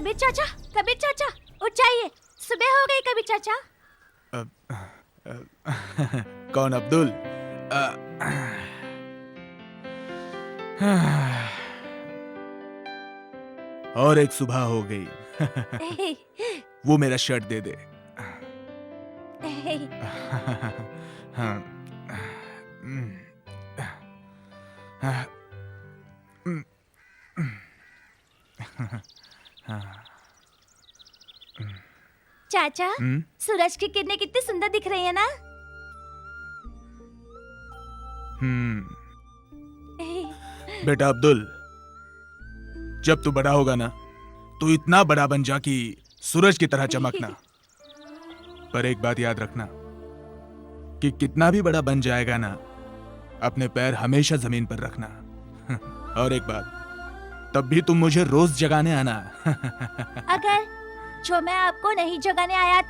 कबीर चाचा उठ जाइए, सुबह हो गई कबीर चाचा। कौन अब्दुल? और एक सुबह हो गई। वो मेरा शर्ट दे दे। चाचा, सूरज की किरणें कितनी सुंदर दिख रही है ना? बेटा अब्दुल, जब तू बड़ा होगा ना, तू इतना बड़ा बन जा कि सूरज की तरह चमकना। पर एक बात याद रखना कि कितना भी बड़ा बन जाएगा ना, अपने पैर हमेशा जमीन पर रखना। और एक बात, तब भी तुम मुझे रोज जगाने आना। अगर जो मैं आपको नहीं जगाने आया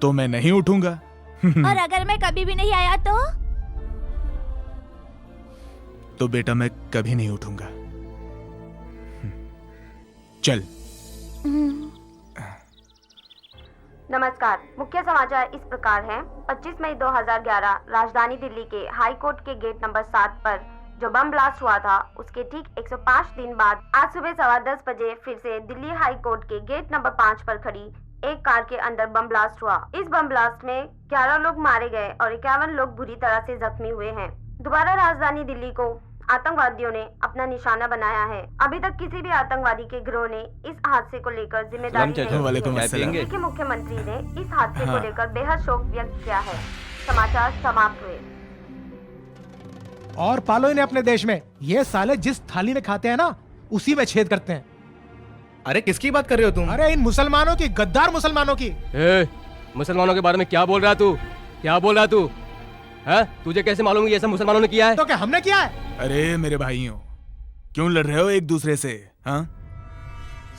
तो मैं नहीं उठूंगा। और अगर मैं कभी भी नहीं आया तो बेटा मैं कभी नहीं उठूंगा। चल। नमस्कार, मुख्य समाचार इस प्रकार हैं। 25 मई 2011 राजधानी दिल्ली के हाई कोर्ट के गेट नंबर 7 पर जो बम ब्लास्ट हुआ था, उसके ठीक 105 दिन बाद आज सुबह 10:15 बजे फिर से दिल्ली हाई कोर्ट के गेट नंबर 5 पर खड़ी एक कार के अंदर बम ब्लास्ट हुआ। इस बम ब्लास्ट में 11 लोग मारे गए और 51 लोग बुरी तरह से जख्मी हुए हैं। दोबारा राजधानी दिल्ली को आतंकवादियों ने अपना निशाना बनाया है। अभी तक किसी भी आतंकवादी के गिरोह ने इस हादसे को लेकर जिम्मेदारी दिल्ली के मुख्यमंत्री ने इस हादसे को लेकर बेहद शोक व्यक्त किया है। समाचार समाप्त हुए। और पालो इन्हें अपने देश में। ये साले जिस थाली में खाते हैं ना, उसी में छेद करते हैं। अरे किसकी बात कर रहे हो तुम? अरे इन मुसलमानों की, गद्दार मुसलमानों की। मुसलमानों के बारे में क्या बोल रहा तू? क्या बोल रहा तू? है? तुझे कैसे मालूम ये सब मुसलमानों ने किया है? तो क्या हमने किया है? अरे मेरे भाइयों, क्यों लड़ रहे हो एक दूसरे से? हाँ?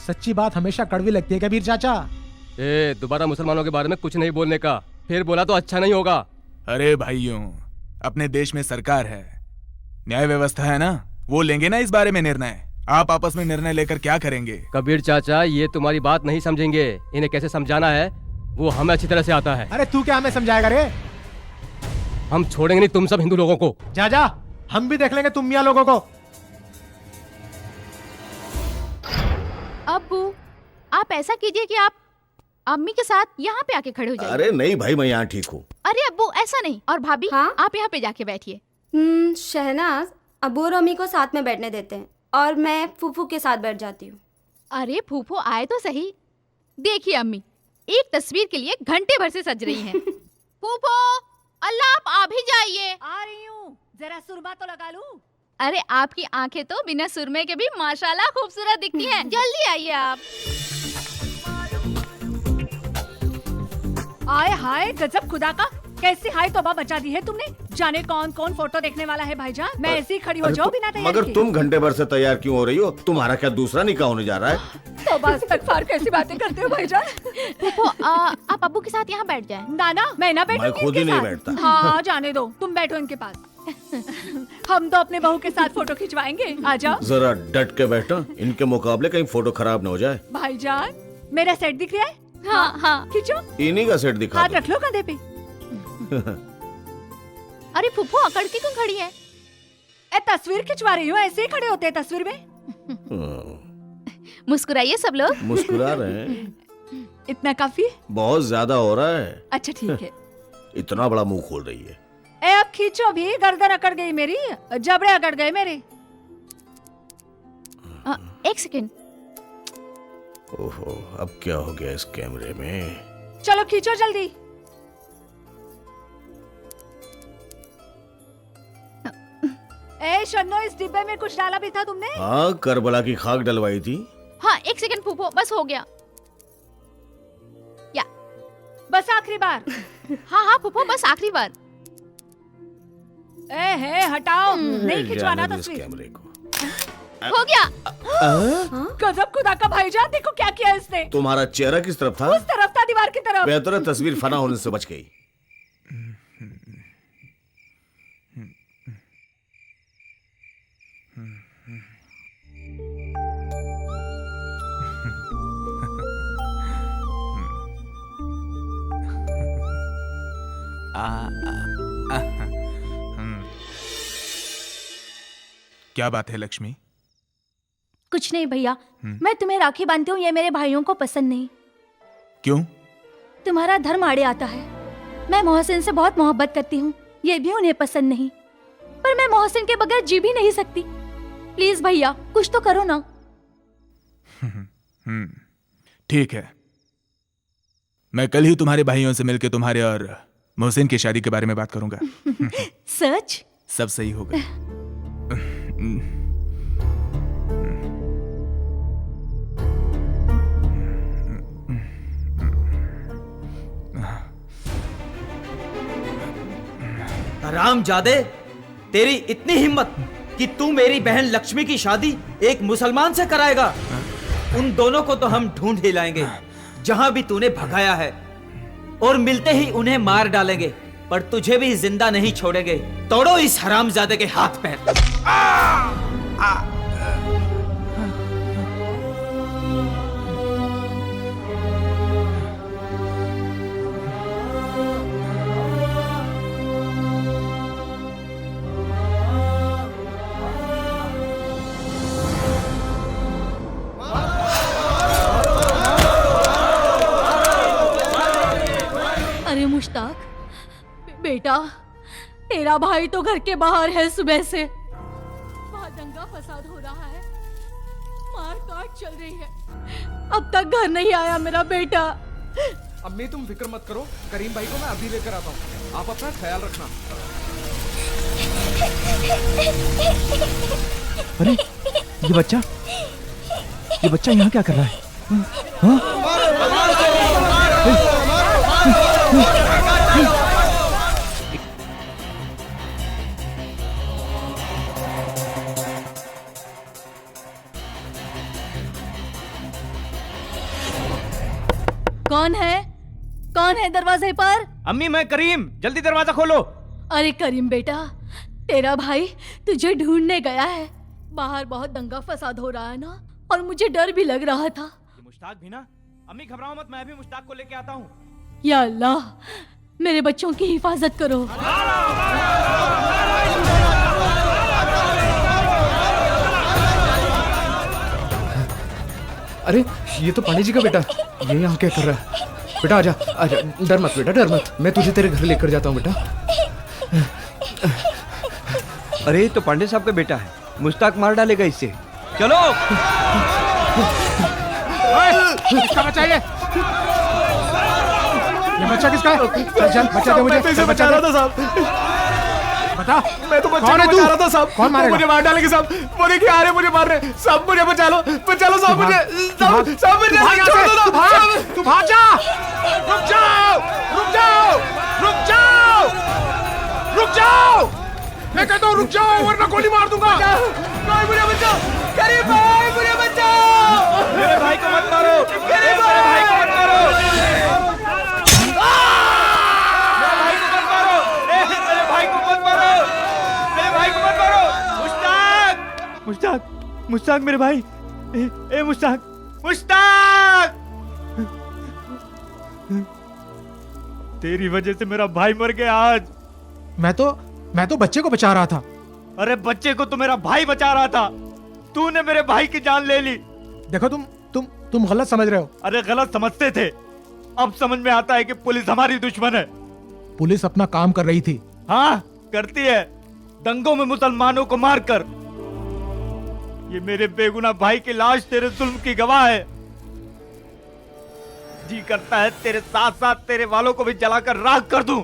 सच्ची बात हमेशा कड़वी लगती है कबीर चाचा। दोबारा मुसलमानों के बारे में कुछ नहीं बोलने का, फिर बोला तो अच्छा नहीं होगा। अरे भाइयों, अपने देश में सरकार है, न्याय व्यवस्था है ना, वो लेंगे ना इस बारे में निर्णय। आप आपस में निर्णय लेकर क्या करेंगे? कबीर चाचा, ये तुम्हारी बात नहीं समझेंगे। इन्हें कैसे समझाना है वो हमें अच्छी तरह से आता है। अरे तू क्या हमें समझाएगा रे? हम छोड़ेंगे नहीं तुम सब हिंदू लोगों को। जा, हम भी देख लेंगे तुम मियां लोगों को। अब्बू, आप ऐसा कीजिए कि आप अम्मी के साथ यहाँ पे आके खड़े हो जाइए। अरे नहीं भाई, मैं यहाँ ठीक हूँ। अरे अब्बू ऐसा नहीं। और भाभी, हाँ? आप यहाँ पे जाके बैठिए। शहनाज, अबू और अम्मी को साथ में बैठने देते हैं और मैं फूफू के साथ बैठ जाती हूँ। अरे फूफू आए तो सही। देखिए अम्मी, एक तस्वीर के लिए घंटे भर से सज रही हैं। फूफू, अल्लाह आप आ भी जाइए। आ रही हूँ, जरा सुरमा तो लगा लूं। अरे आपकी आंखें तो बिना सुरमे के भी माशाल्लाह खूबसूरत दिखती हैं। जल्दी आइए आप। आए हाय, गजब खुदा का, कैसी हाय तौबा मचा दी है तुमने। जाने कौन कौन फोटो देखने वाला है भाईजान। मैं ऐसे ही खड़ी हो जाऊं बिना तैयार मगर किए। तुम घंटे भर से तैयार क्यों हो रही हो? तुम्हारा क्या दूसरा निकाह होने जा रहा है? तौबा इस्तगफार, कैसी बातें करते हो भाईजान। फूफू, आप अब्बू के साथ यहाँ बैठ जाएं। नाना, मैं ना बैठूंगी मैं खुद ही इनके नहीं साथ। बैठता। हाँ, जाने दो, तुम बैठो इनके पास। हम तो अपने बहू के साथ फोटो खिंचवाएंगे। आ जाओ। जरा डट के बैठो, इनके मुकाबले कहीं फोटो खराब न हो जाए। भाईजान, मेरा सेट दिख रहा है? हाँ। खींचो। इन्हीं का सेट दिखा हाथ दो। रख लो कंधे पे। अरे फूफू, अकड़ के क्यों खड़ी है? तस्वीर खिंचवा रही हो, ऐसे ही खड़े होते हैं तस्वीर में। मुस्कुराइए सब लोग। मुस्कुरा रहे हैं। इतना काफी है? बहुत ज्यादा हो रहा है। अच्छा ठीक है। इतना बड़ा मुंह खोल रही है। अब खींचो भी, गर्दन अकड़ गई मेरी, जबड़े अकड़ गए मेरे। एक सेकंड। ओहो, अब क्या हो गया इस कैमरे में? चलो खींचो जल्दी। शन्नो, इस डिब्बे में कुछ डाला भी था तुमने? हाँ, करबला की खाक डलवाई थी। हाँ, एक सेकंड फूफू, बस हो गया। या बस आखिरी बार। हाँ फूफू, बस आखिरी बार। हटाओ, नहीं खिंचवाना जाने दो इस तस्वीर। कैमरे को। हो गया। गजब खुदा का भाईजान, देखो क्या किया इसने। तुम्हारा चेहरा किस तरफ था? उस तरफ था, दीवार की तरफ। बेहतर है तस्वीर फना होने से बच गई। क्या बात है लक्ष्मी? कुछ नहीं भैया, मैं तुम्हें राखी बांधती हूँ, ये मेरे भाइयों को पसंद नहीं। क्यों? तुम्हारा धर्म आड़े आता है। मैं मोहसिन से बहुत मोहब्बत करती हूँ, ये भी उन्हें पसंद नहीं। पर मैं मोहसिन के बगैर जी भी नहीं सकती। प्लीज भैया कुछ तो करो ना। ठीक है, मैं कल ही तुम्हारे भाइयों से मिलकर तुम्हारे और मोहसिन की शादी के बारे में बात करूंगा। सच? सब सही होगा। हरामजादे, तेरी इतनी हिम्मत कि तू मेरी बहन लक्ष्मी की शादी एक मुसलमान से कराएगा? उन दोनों को तो हम ढूंढ ही लाएंगे जहां भी तूने भगाया है, और मिलते ही उन्हें मार डालेंगे, पर तुझे भी जिंदा नहीं छोड़ेंगे। तोड़ो इस हरामजादे के हाथ पैर। अरे मुश्ताक बेटा, तेरा भाई तो घर के बाहर है सुबह से। वहाँ दंगा फसाद हो रहा है, मार काट चल रही है, अब तक घर नहीं आया मेरा बेटा। अम्मी तुम फिक्र मत करो, करीम भाई को मैं अभी लेकर आता हूँ, आप अपना ख्याल रखना। अरे ये बच्चा यहाँ क्या कर रहा है? कौन है? कौन है दरवाजे पर? अम्मी मैं करीम, जल्दी दरवाजा खोलो। अरे करीम बेटा, तेरा भाई तुझे ढूंढने गया है। बाहर बहुत दंगा फसाद हो रहा है ना, और मुझे डर भी लग रहा था। ये मुश्ताक भी ना? अम्मी घबराओ मत, मैं भी मुश्ताक को लेके आता हूँ। या अल्लाह, मेरे बच्चों की हिफाजत करो। अरे ये तो पांडे जी का बेटा, ये यहाँ क्या कर रहा है? बेटा आजा आजा, डर मत बेटा, डर मत, मैं तुझे तेरे घर लेकर जाता हूँ बेटा। अरे ये तो पांडे साहब का बेटा है, मुश्ताक मार डालेगा इससे। चलो। किसका बच्चा ये बच्चा किसका है? चल बच्चा दे मुझे। मैं बचा रहा था साहब। बता, मैं तो बच्चे कौन है को तू? बचा रहा था साहब। कौन मारेगा? मुझे मार डालेंगे साहब, वो देखिए आ रहे मुझे मार रहे साहब, मुझे बचा लो साहब, मुझे साहब मुझे छोड़ दो साहब। तू भाग जा। रुक जाओ, रुक जाओ, रुक जाओ, रुक जाओ, मैं कहता हूँ रुक जाओ वरना गोली मार दूंगा। भाई मुझे बचाओ, करीम भाई मुझे बचाओ, मेरे भाई को मत मारो, करीम भाई को मत मारो, मुश्ताक, मुश्ताक मेरे भाई, ए मुश्ताक, मुश्ताक, तेरी वजह से मेरा भाई मर गया आज। मैं तो बच्चे को बचा रहा था। अरे बच्चे को तो मेरा भाई बचा रहा था, तूने मेरे भाई की जान ले ली। देखो तुम गलत समझ रहे हो। अरे गलत समझते थे, अब समझ में आता है कि पुलिस हमारी दुश्मन है। पुलिस अपना काम कर रही थी। हाँ करती है, दंगों में मुसलमानों को मारकर। ये मेरे बेगुनाह भाई की लाश तेरे जुल्म की गवाह है। जी करता है तेरे साथ साथ तेरे वालों को भी जलाकर राख कर दूं।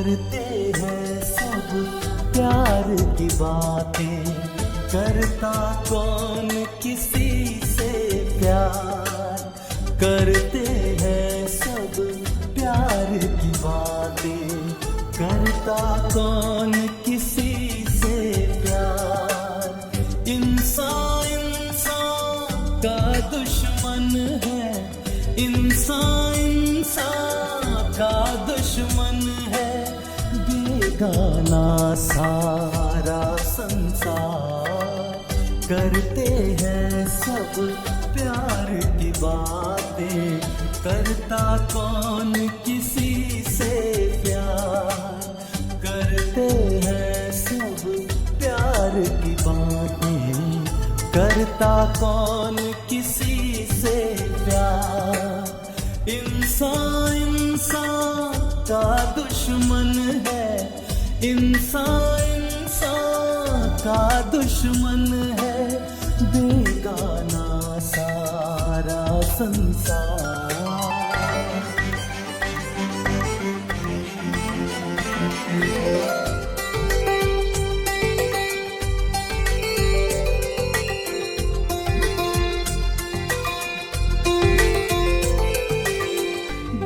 करते हैं सब प्यार की बातें, करता कौन किसी से प्यार, करते हैं सब प्यार की बातें, करता कौन किसी से प्यार। इंसान इंसान का दुश्मन है, इंसान इंसान का दुश्मन है, बेगाना सारा संसार। करते हैं सब प्यार की बातें, करता कौन किसी से प्यार, करते हैं सब प्यार की बातें, करता कौन किसी से प्यार। इंसान इंसान का दुश्मन है, इंसान इंसान का दुश्मन है, बेगाना सारा संसार।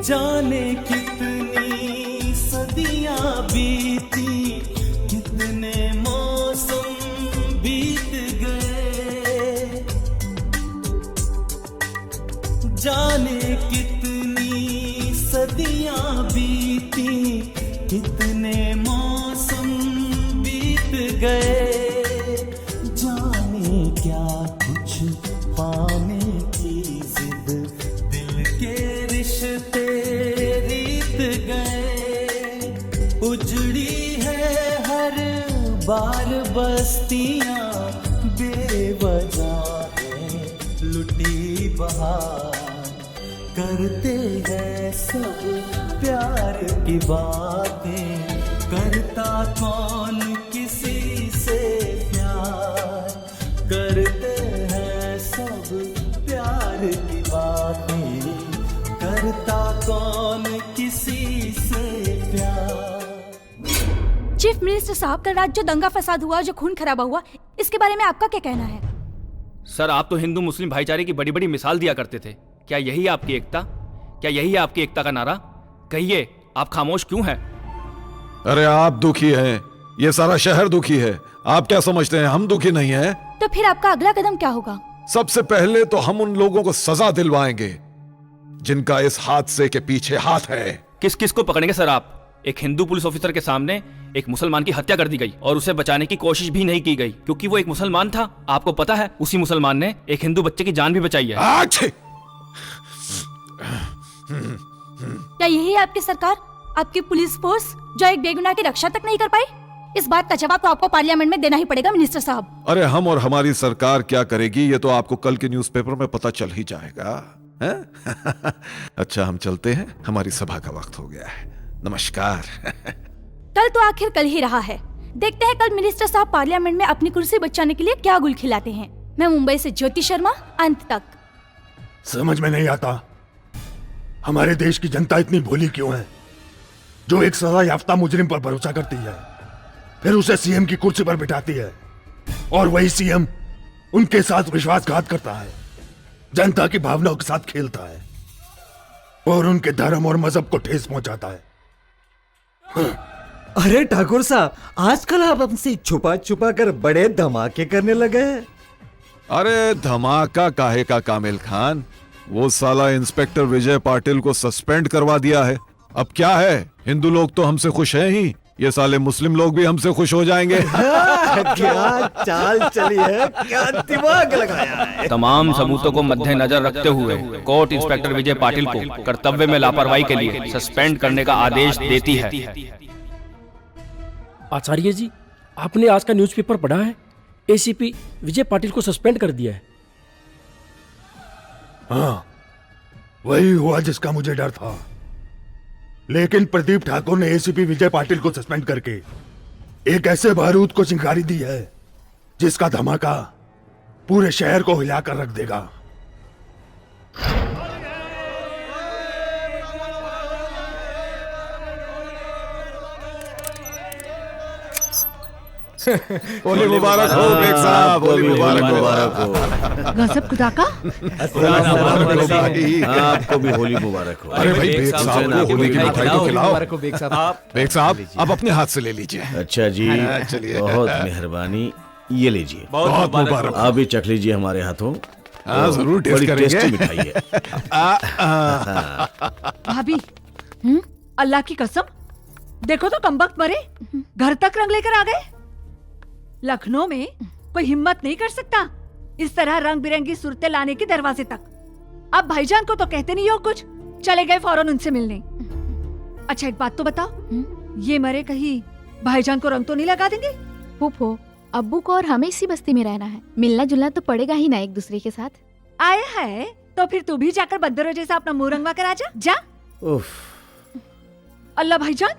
जाने कितनी सदियां बीती, कितने मौसम बीत गए, जाने कितनी सदियां बीती, कितने मौसम बीत गए, जाने क्या कुछ पाने की जिद, दिल के रिश्ते रीत गए, उजड़ी है हर बार बस्तियां, बेवजह है लुटी बहार। करते हैं सब प्यार की बातें, करता कौन किसी से प्यार, करते हैं सब प्यार की बातें, करता कौन किसी से प्यार। चीफ मिनिस्टर साहब, कल रात जो दंगा फसाद हुआ, जो खून खराबा हुआ, इसके बारे में आपका क्या कहना है? सर, आप तो हिंदू मुस्लिम भाईचारे की बड़ी बड़ी मिसाल दिया करते थे। क्या यही आपकी एकता? क्या यही है आपकी एकता का नारा? कहिए, आप खामोश क्यों हैं? अरे आप दुखी हैं, ये सारा शहर दुखी है। आप क्या समझते हैं हम दुखी नहीं हैं? तो फिर आपका अगला कदम क्या होगा? सबसे पहले तो हम उन लोगों को सजा दिलवाएंगे जिनका इस हादसे के पीछे हाथ है। किस किस को पकड़ेंगे सर आप? एक हिंदू पुलिस ऑफिसर के सामने एक मुसलमान की हत्या कर दी गई और उसे बचाने की कोशिश भी नहीं की गई क्योंकि वो एक मुसलमान था। आपको पता है, उसी मुसलमान ने एक हिंदू बच्चे की जान भी बचाई है। क्या यही है आपकी सरकार, आपकी पुलिस फोर्स, जो एक बेगुनाह की रक्षा तक नहीं कर पाई? इस बात का जवाब तो आपको पार्लियामेंट में देना ही पड़ेगा मिनिस्टर साहब। अरे हम और हमारी सरकार क्या करेगी ये तो आपको कल के न्यूज़पेपर में पता चल ही जाएगा, हैं? अच्छा, हम चलते हैं, हमारी सभा का वक्त हो गया है। नमस्कार। कल तो आखिर कल ही रहा है, देखते हैं कल मिनिस्टर साहब पार्लियामेंट में अपनी कुर्सी बचाने के लिए क्या गुल खिलाते हैं। मैं मुंबई से ज्योति शर्मा, अंत तक। समझ में नहीं आता हमारे देश की जनता इतनी भोली क्यों है, जो एक सजा याफ्ता मुजरिम पर भरोसा करती है, फिर उसे सीएम की कुर्सी पर बिठाती है, और वही सीएम उनके साथ विश्वासघात करता है, जनता की भावनाओं के साथ खेलता है और उनके धर्म और मजहब को ठेस पहुंचाता है। अरे ठाकुर साहब, आजकल आप हमसे छुपा छुपा कर बड़े धमाके करने लगे हैं। अरे धमाका काहे का कामिल खान, वो साला इंस्पेक्टर विजय पाटिल को सस्पेंड करवा दिया है। अब क्या है, हिंदू लोग तो हमसे खुश हैं ही, ये साले मुस्लिम लोग भी हमसे खुश हो जाएंगे। क्या चाल चली है, क्या दिमाग लगाया है। तमाम सबूतों को मद्देनजर रखते हुए कोर्ट इंस्पेक्टर विजय पाटिल को कर्तव्य में लापरवाही के लिए सस्पेंड करने का आदेश देती है। आचार्य जी, आपने आज का न्यूज़पेपर पढ़ा है? एसीपी विजय पाटिल को सस्पेंड कर दिया है। हाँ, वही हुआ जिसका मुझे डर था। लेकिन प्रदीप ठाकुर ने एसीपी विजय पाटिल को सस्पेंड करके एक ऐसे बारूद को चिंगारी दी है जिसका धमाका पूरे शहर को हिलाकर रख देगा। होली मुबारक हो बेग साहब, होली मुबारक हो। गजब खुदा का। आपको भी होली मुबारक हो। अरे भाई बेग साहब को होली की मिठाई तो खिलाओ। बेग साहब आप अपने हाथ से ले लीजिए। अच्छा जी, चलिए। बहुत मेहरबानी, ये लीजिए। बहुत मुबारक। आप भी चख लीजिए हमारे हाथों। हाँ जरूर टेस्ट बड़ी करेंगे। टेस्टी मिठाई है। भाभी अल्लाह की कसम, देखो तो कमबख्त मरे घर तक रंग लेकर आ गए। लखनऊ में कोई हिम्मत नहीं कर सकता इस तरह रंग बिरंगी सूरतें लाने की दरवाजे तक। अब भाईजान को तो कहते नहीं हो कुछ, चले गए फौरन उनसे मिलने। अच्छा एक बात तो बताओ, ये मरे कहीं भाईजान को रंग तो नहीं लगा देंगे? फूफो, अब्बू को और हमें इसी बस्ती में रहना है, मिलना जुलना तो पड़ेगा ही ना एक दूसरे के साथ। आया है तो फिर तू भी जाकर बंदरों जैसा अपना मुंह रंगवा कर आजा जा। उफ, अल्लाह भाईजान,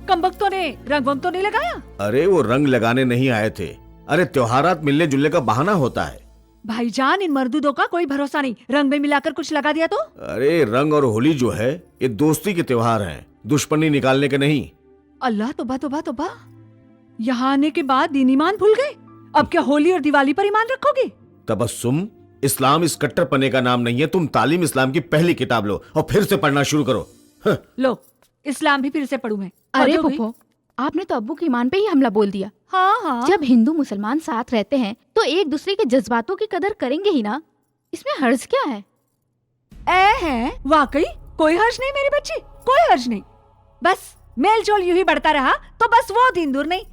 कमबख्तों ने रंग वंग तो नहीं लगाया? अरे वो रंग लगाने नहीं आए थे। अरे त्योहारात मिलने जुलने का बहाना होता है। भाईजान इन मर्दूदों का कोई भरोसा नहीं, रंग में मिलाकर कुछ लगा दिया तो? अरे रंग और होली जो है ये दोस्ती के त्योहार हैं, दुश्मनी निकालने के नहीं। अल्लाह तौबा तौबा तौबा, यहाँ आने के बाद दीन ईमान भूल गए। अब क्या होली और दिवाली पर ईमान रखोगे? तबस्सुम, इस्लाम इस कट्टरपने का नाम नहीं है। तुम तालीम इस्लाम की पहली किताब लो और फिर से पढ़ना शुरू करो। लो इस्लाम भी फिर से पढ़ूं मैं। अरे फूफो, आपने तो अब्बू की ईमान पे ही हमला बोल दिया। हाँ हाँ, जब हिंदू मुसलमान साथ रहते हैं तो एक दूसरे के जज्बातों की कदर करेंगे ही ना, इसमें हर्ज क्या है? है वाकई कोई हर्ज नहीं मेरी बच्ची, कोई हर्ज नहीं। बस मेल जोल यूं ही बढ़ता रहा तो बस वो दिन दूर नहीं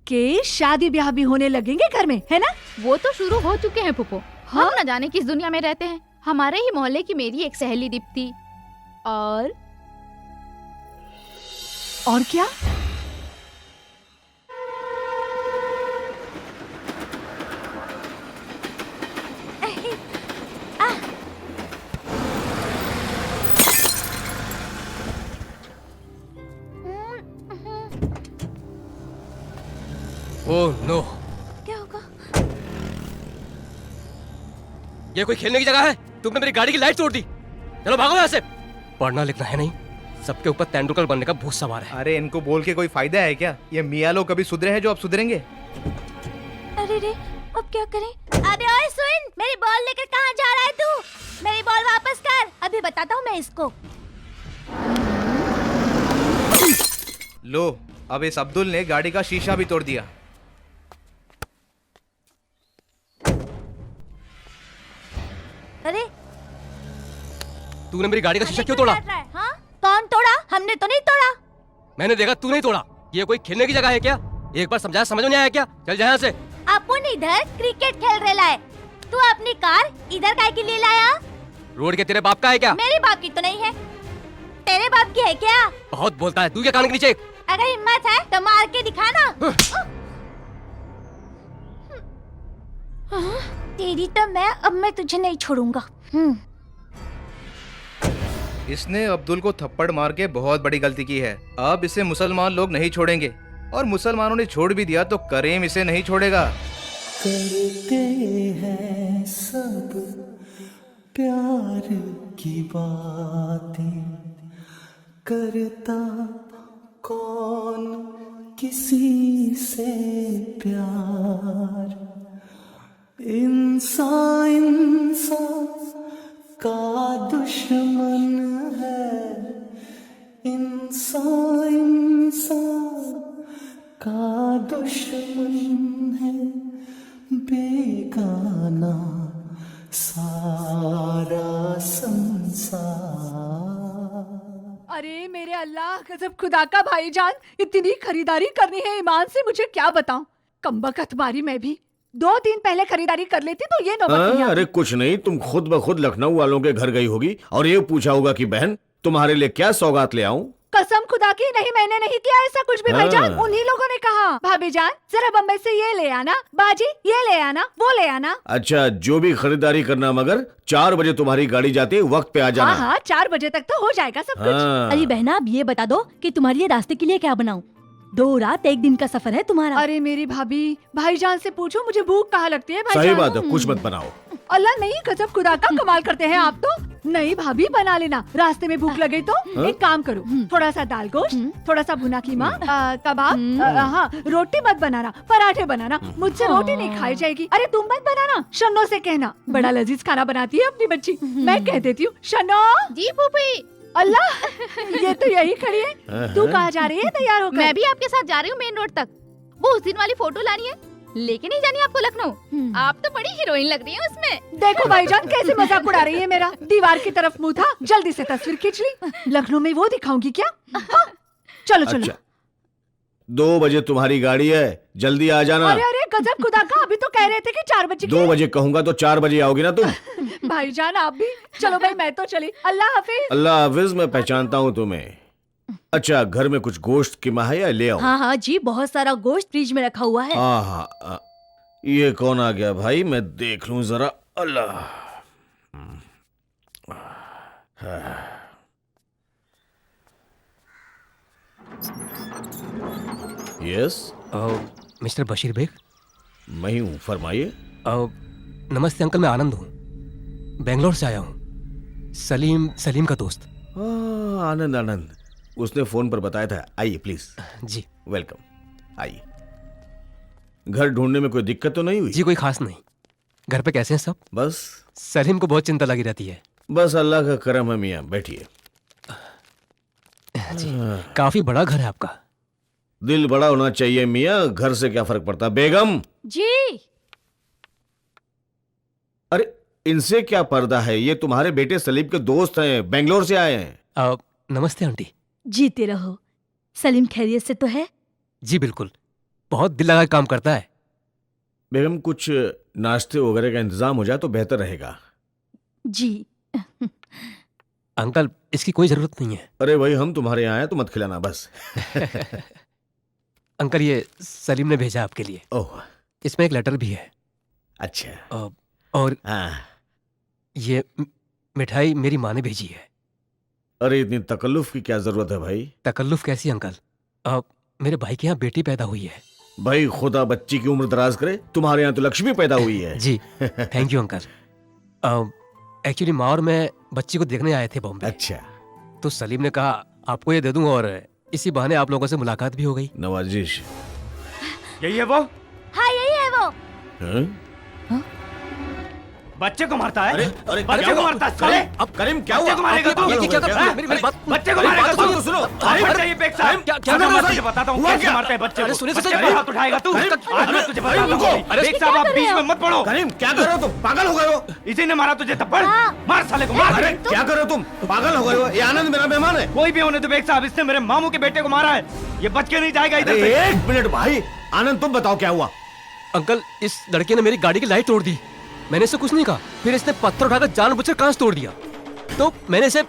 कि शादी ब्याह भी होने लगेंगे घर में, है ना? वो तो शुरू हो चुके हैं फूफो। हाँ? हम न जाने किस दुनिया में रहते हैं। हमारे ही मोहल्ले की मेरी एक सहेली दीप्ति और क्या? ओह नो, क्या होगा? ये कोई खेलने की जगह है? तुमने मेरी गाड़ी की लाइट तोड़ दी। चलो भागो यहाँ से। पढ़ना लिखना है नहीं, सबके ऊपर तेंदुलकर बनने का भूत सवार है। अरे इनको बोल के कोई फायदा है क्या? ये मियाँ लोग कभी सुधरे हैं जो अब सुधरेंगे? अरे रे, अब क्या करें? अरे ओए सुन, मेरी बॉल लेकर कहाँ जा रहा है तू? मेरी बॉल वापस कर, अभी बताता हूँ मैं इसको। लो, अब इस अब्दुल ने गाड़ी का शीशा भी तोड़ दिया। अरे तूने मेरी गाड़ी का शीशा क्यों तोड़ा? हाँ? कौन तोड़ा? हमने तो नहीं तोड़ा। मैंने देखा तू नहीं तोड़ा। ये कोई खेलने की जगह है क्या? एक बार समझाया समझ में नहीं आया क्या? चल जा यहाँ से। अपन इधर क्रिकेट खेल रहे लाए, तू अपनी कार इधर काहे के लिए लाया? रोड के तेरे बाप का है क्या? मेरे बाप की तो नहीं है, तेरे बाप की है क्या? बहुत बोलता है तू, क्या कान के नीचे? अगर हिम्मत है तो मार के दिखा ना। तेरी तो अब मैं तुझे नहीं छोड़ूंगा। इसने अब्दुल को थप्पड़ मार के बहुत बड़ी गलती की है। अब इसे मुसलमान लोग नहीं छोड़ेंगे, और मुसलमानों ने छोड़ भी दिया तो करीम इसे नहीं छोड़ेगा। करते हैं सब प्यार की बातें, करता कौन किसी से प्यार। इंसान का दुश्मन है, इंसान का दुश्मन है, बेगाना सारा संसार। अरे मेरे अल्लाह, गजब खुदा का भाईजान, इतनी खरीदारी करनी है ईमान से, मुझे क्या बताऊं। कमबख्त मारी मैं भी 2 दिन पहले खरीदारी कर लेती तो ये नौबत नहीं आती। अरे कुछ नहीं, तुम खुद ब खुद लखनऊ वालों के घर गई होगी और ये पूछा होगा कि बहन तुम्हारे लिए क्या सौगात ले आऊं। कसम खुदा की नहीं, मैंने नहीं किया ऐसा कुछ भी भाईजान। उन्हीं लोगों ने कहा, भाभी जान जरा बम्बई से ये ले आना, बाजी ये ले आना, वो ले आना। अच्छा, जो भी खरीदारी करना, मगर 4 बजे तुम्हारी गाड़ी जाती है, वक्त पे आ जाना। हाँ 4 बजे तक तो हो जाएगा सब कुछ। हाँ। अरे बहना, अब ये बता दो कि तुम्हारे लिए रास्ते के लिए क्या बनाऊं? 2 रात 1 दिन का सफर है तुम्हारा। अरे मेरी भाभी, भाईजान से पूछो मुझे भूख कहाँ लगती है भाईजान। सही बात है, कुछ मत बनाओ। अल्लाह नहीं, गजब खुदा का कमाल करते हैं आप तो। नहीं भाभी बना लेना, रास्ते में भूख लगे तो एक काम करो, थोड़ा सा दाल गोश्त, थोड़ा सा भुना कीमा, कबाब, हाँ रोटी मत बनाना, पराठे बनाना, मुझसे रोटी नहीं खाई जाएगी। अरे तुम मत बनाना, शन्नो से कहना, बड़ा लजीज खाना बनाती है अपनी बच्ची। मैं कह देती हूँ शन्नो। जी फूफी। अल्लाह, ये तो यही खड़ी है। तू कहाँ जा रही है तैयार होकर? मैं भी आपके साथ जा रही हूँ मेन रोड तक। वो उस दिन वाली फोटो लानी है, लेके नहीं जानी आपको लखनऊ। आप तो बड़ी हीरोइन लग रही है उसमें। देखो भाईजान कैसे मजाक उड़ा रही है मेरा। दीवार की तरफ मुंह था, जल्दी से तस्वीर खींच ली। लखनऊ में वो दिखाऊंगी क्या? हाँ? चलो चलो। अच्छा, 2 बजे तुम्हारी गाड़ी है, जल्दी आ जाना। अरे अरे गजब खुदा का, अभी तो कह रहे थे कि 4 बजे। 2 बजे कहूंगा तो 4 बजे आओगी ना तुम। भाईजान आप भी चलो। भाई मैं तो चली, अल्लाह हाफिज। अल्लाह हाफिज, मैं पहचानता हूँ तुम्हें। अच्छा, घर में कुछ गोश्त कीमा है या ले आओ? हाँ हाँ जी, बहुत सारा गोश्त फ्रिज में रखा हुआ है। हाँ हाँ, ये कौन आ गया भाई, मैं देख लूं जरा। अल्लाह, यस मिस्टर बशीर बेग, मैं ही हूँ, फरमाइए। नमस्ते अंकल, मैं आनंद हूँ, बेंगलोर से आया हूँ। सलीम का दोस्त। आनंद आनंद, उसने फोन पर बताया था। आइए प्लीज। जी वेलकम, आइए। घर ढूंढने में कोई दिक्कत तो नहीं हुई? जी कोई खास नहीं। घर पे कैसे हैं सब? बस सलीम को बहुत चिंता लगी रहती है। बस अल्लाह का करम है मियाँ, बैठिए। जी, काफी बड़ा घर है आपका। दिल बड़ा होना चाहिए मियाँ, घर से क्या फर्क पड़ता। बेगम जी। अरे इनसे क्या पर्दा है, ये तुम्हारे बेटे सलीम के दोस्त हैं, बेंगलोर से आए हैं। नमस्ते आंटी। जीते रहो। सलीम खैरियत से तो है? जी बिल्कुल, बहुत दिल लगा काम करता है। बेगम कुछ नाश्ते वगैरह का इंतजाम हो जाए तो बेहतर रहेगा। जी। अंकल इसकी कोई जरूरत नहीं है। अरे भाई हम तुम्हारे यहाँ आए तो मत खिलाना बस। अंकल ये सलीम ने भेजा आपके लिए। ओह, इसमें एक लेटर भी है। अच्छा। और ये मिठाई मेरी माँ ने भेजी है। अरे इतनी तकल्लुफ की क्या जरूरत है भाई? तकल्लुफ कैसी अंकल, मेरे भाई के यहाँ बेटी पैदा हुई है। भाई खुदा बच्ची की उम्र दराज करे, तुम्हारे यहाँ तो लक्ष्मी पैदा हुई है। जी थैंक यू अंकल। एक्चुअली माँ और मैं बच्ची को देखने आए थे बॉम्बे। अच्छा। तो सलीम ने कहा आपको ये दे दूं और इसी बहाने आप लोगों से मुलाकात भी हो गई। नवाजिश। यही है वो? हाँ यही है वो। बच्चे को मारता है? अरे बच्चे को मारता है साले? अब करीम क्या हुआ? बच्चे को मारेगा तू? ये क्या कर रहा है? मेरी बात, बच्चे को मारेगा तू? सुनो। बच्चा ये बेग साहब, क्या मैं तुझे बताता हूँ कैसे मारते हैं बच्चे को। बच्चे पे हाथ उठाएगा तू? आज मैं तुझे बताता हूँ। बेग साहब आप बीच में मत पड़ो। करीम क्या कर रहे हो तुम? पागल हो गए हो? इसी ने मारा तुझे थप्पड़। मार साले को, मार। अरे क्या कर रहे हो तुम? पागल हो गए हो? ये आनंद मेरा मेहमान है। कोई भी होने तो बेग साहब, इसने मेरे मामू के बेटे को मारा है, ये बच के नहीं जाएगा इधर से। 1 मिनट भाई, आनंद तुम बताओ क्या हुआ? अंकल इस लड़के ने मेरी गाड़ी की लाइट तोड़ दी। मैंने इसे कुछ नहीं कहा, फिर इसने पत्थर उठाकर जानबूझकर कांच तोड़ दिया। तो मैंने इसे,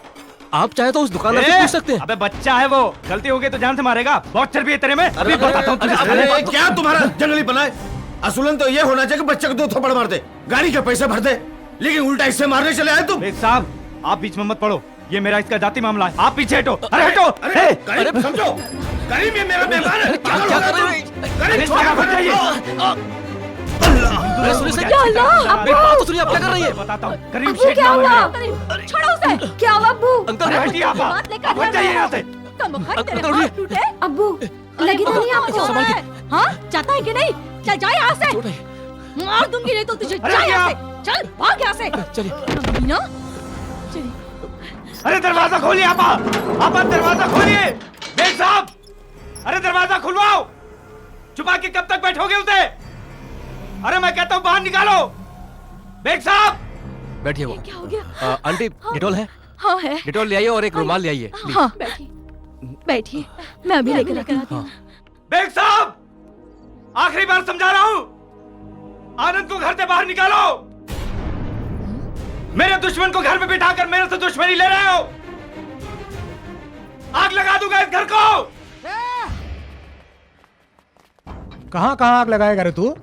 आप चाहे तो उस दुकानदार से पूछ सकते हैं। अबे बच्चा है वो, गलती हो गई तो जान से मारेगा। बहुत चर्बी है तेरे में। अभी बताता हूँ तुझे। अरे क्या तुम्हारा जंगली बना है? असूलन तो ये होना चाहिए कि बच्चे को 2 थप्पड़ मार दे, गाड़ी के पैसे भर दे, लेकिन उल्टा इससे मारने चले आए तुम। बेग साहब आप बीच में मत पड़ो, ये मेरा इसका जाति मामला है। आप पीछे हटो। अरे हटो। अरे समझो, करीम ये मेरा मेहमान है। क्या कर रहे हो? करीम छोड़ जाइए। क्या कर रही है? बताता हूँ। करीम अब्बू शेख क्या नाम है हुआ? मेरा। छोड़ो उसे। क्या हुआ अब्बू? अंकल हटिए आप। बात लेकर आप हट जाइए यहाँ से। हाथ टूटे। अब्बू लगी तो नहीं आपको? हाँ जाता है कि नहीं? चल जा यहाँ से, मार दूंगी नहीं तो तुझे। जा यहाँ से, चल भाग यहाँ से। चलिए मीना, अरे दरवाजा खोलिए आप दरवाजा खोलिए। बेग साहब अरे दरवाजा खुलवाओ। छुपा के कब तक बैठोगे उसे? अरे मैं कहता हूँ बाहर निकालो। बेग साहब बैठिए। वो क्या हो गया? आंटी डिटॉल है? हाँ है। डिटॉल ले आइए और एक रुमाल ले आइए। हाँ बैठिए, मैं अभी लेकर आती हूँ। बेग साहब आखिरी बार समझा रहा हूँ, आनंद को घर से बाहर निकालो। मेरे दुश्मन को घर में बिठाकर मेरे से दुश्मनी ले रहे हो। आग लगा दूंगा इस घर को। कहाँ आग लगाएगा रे तू?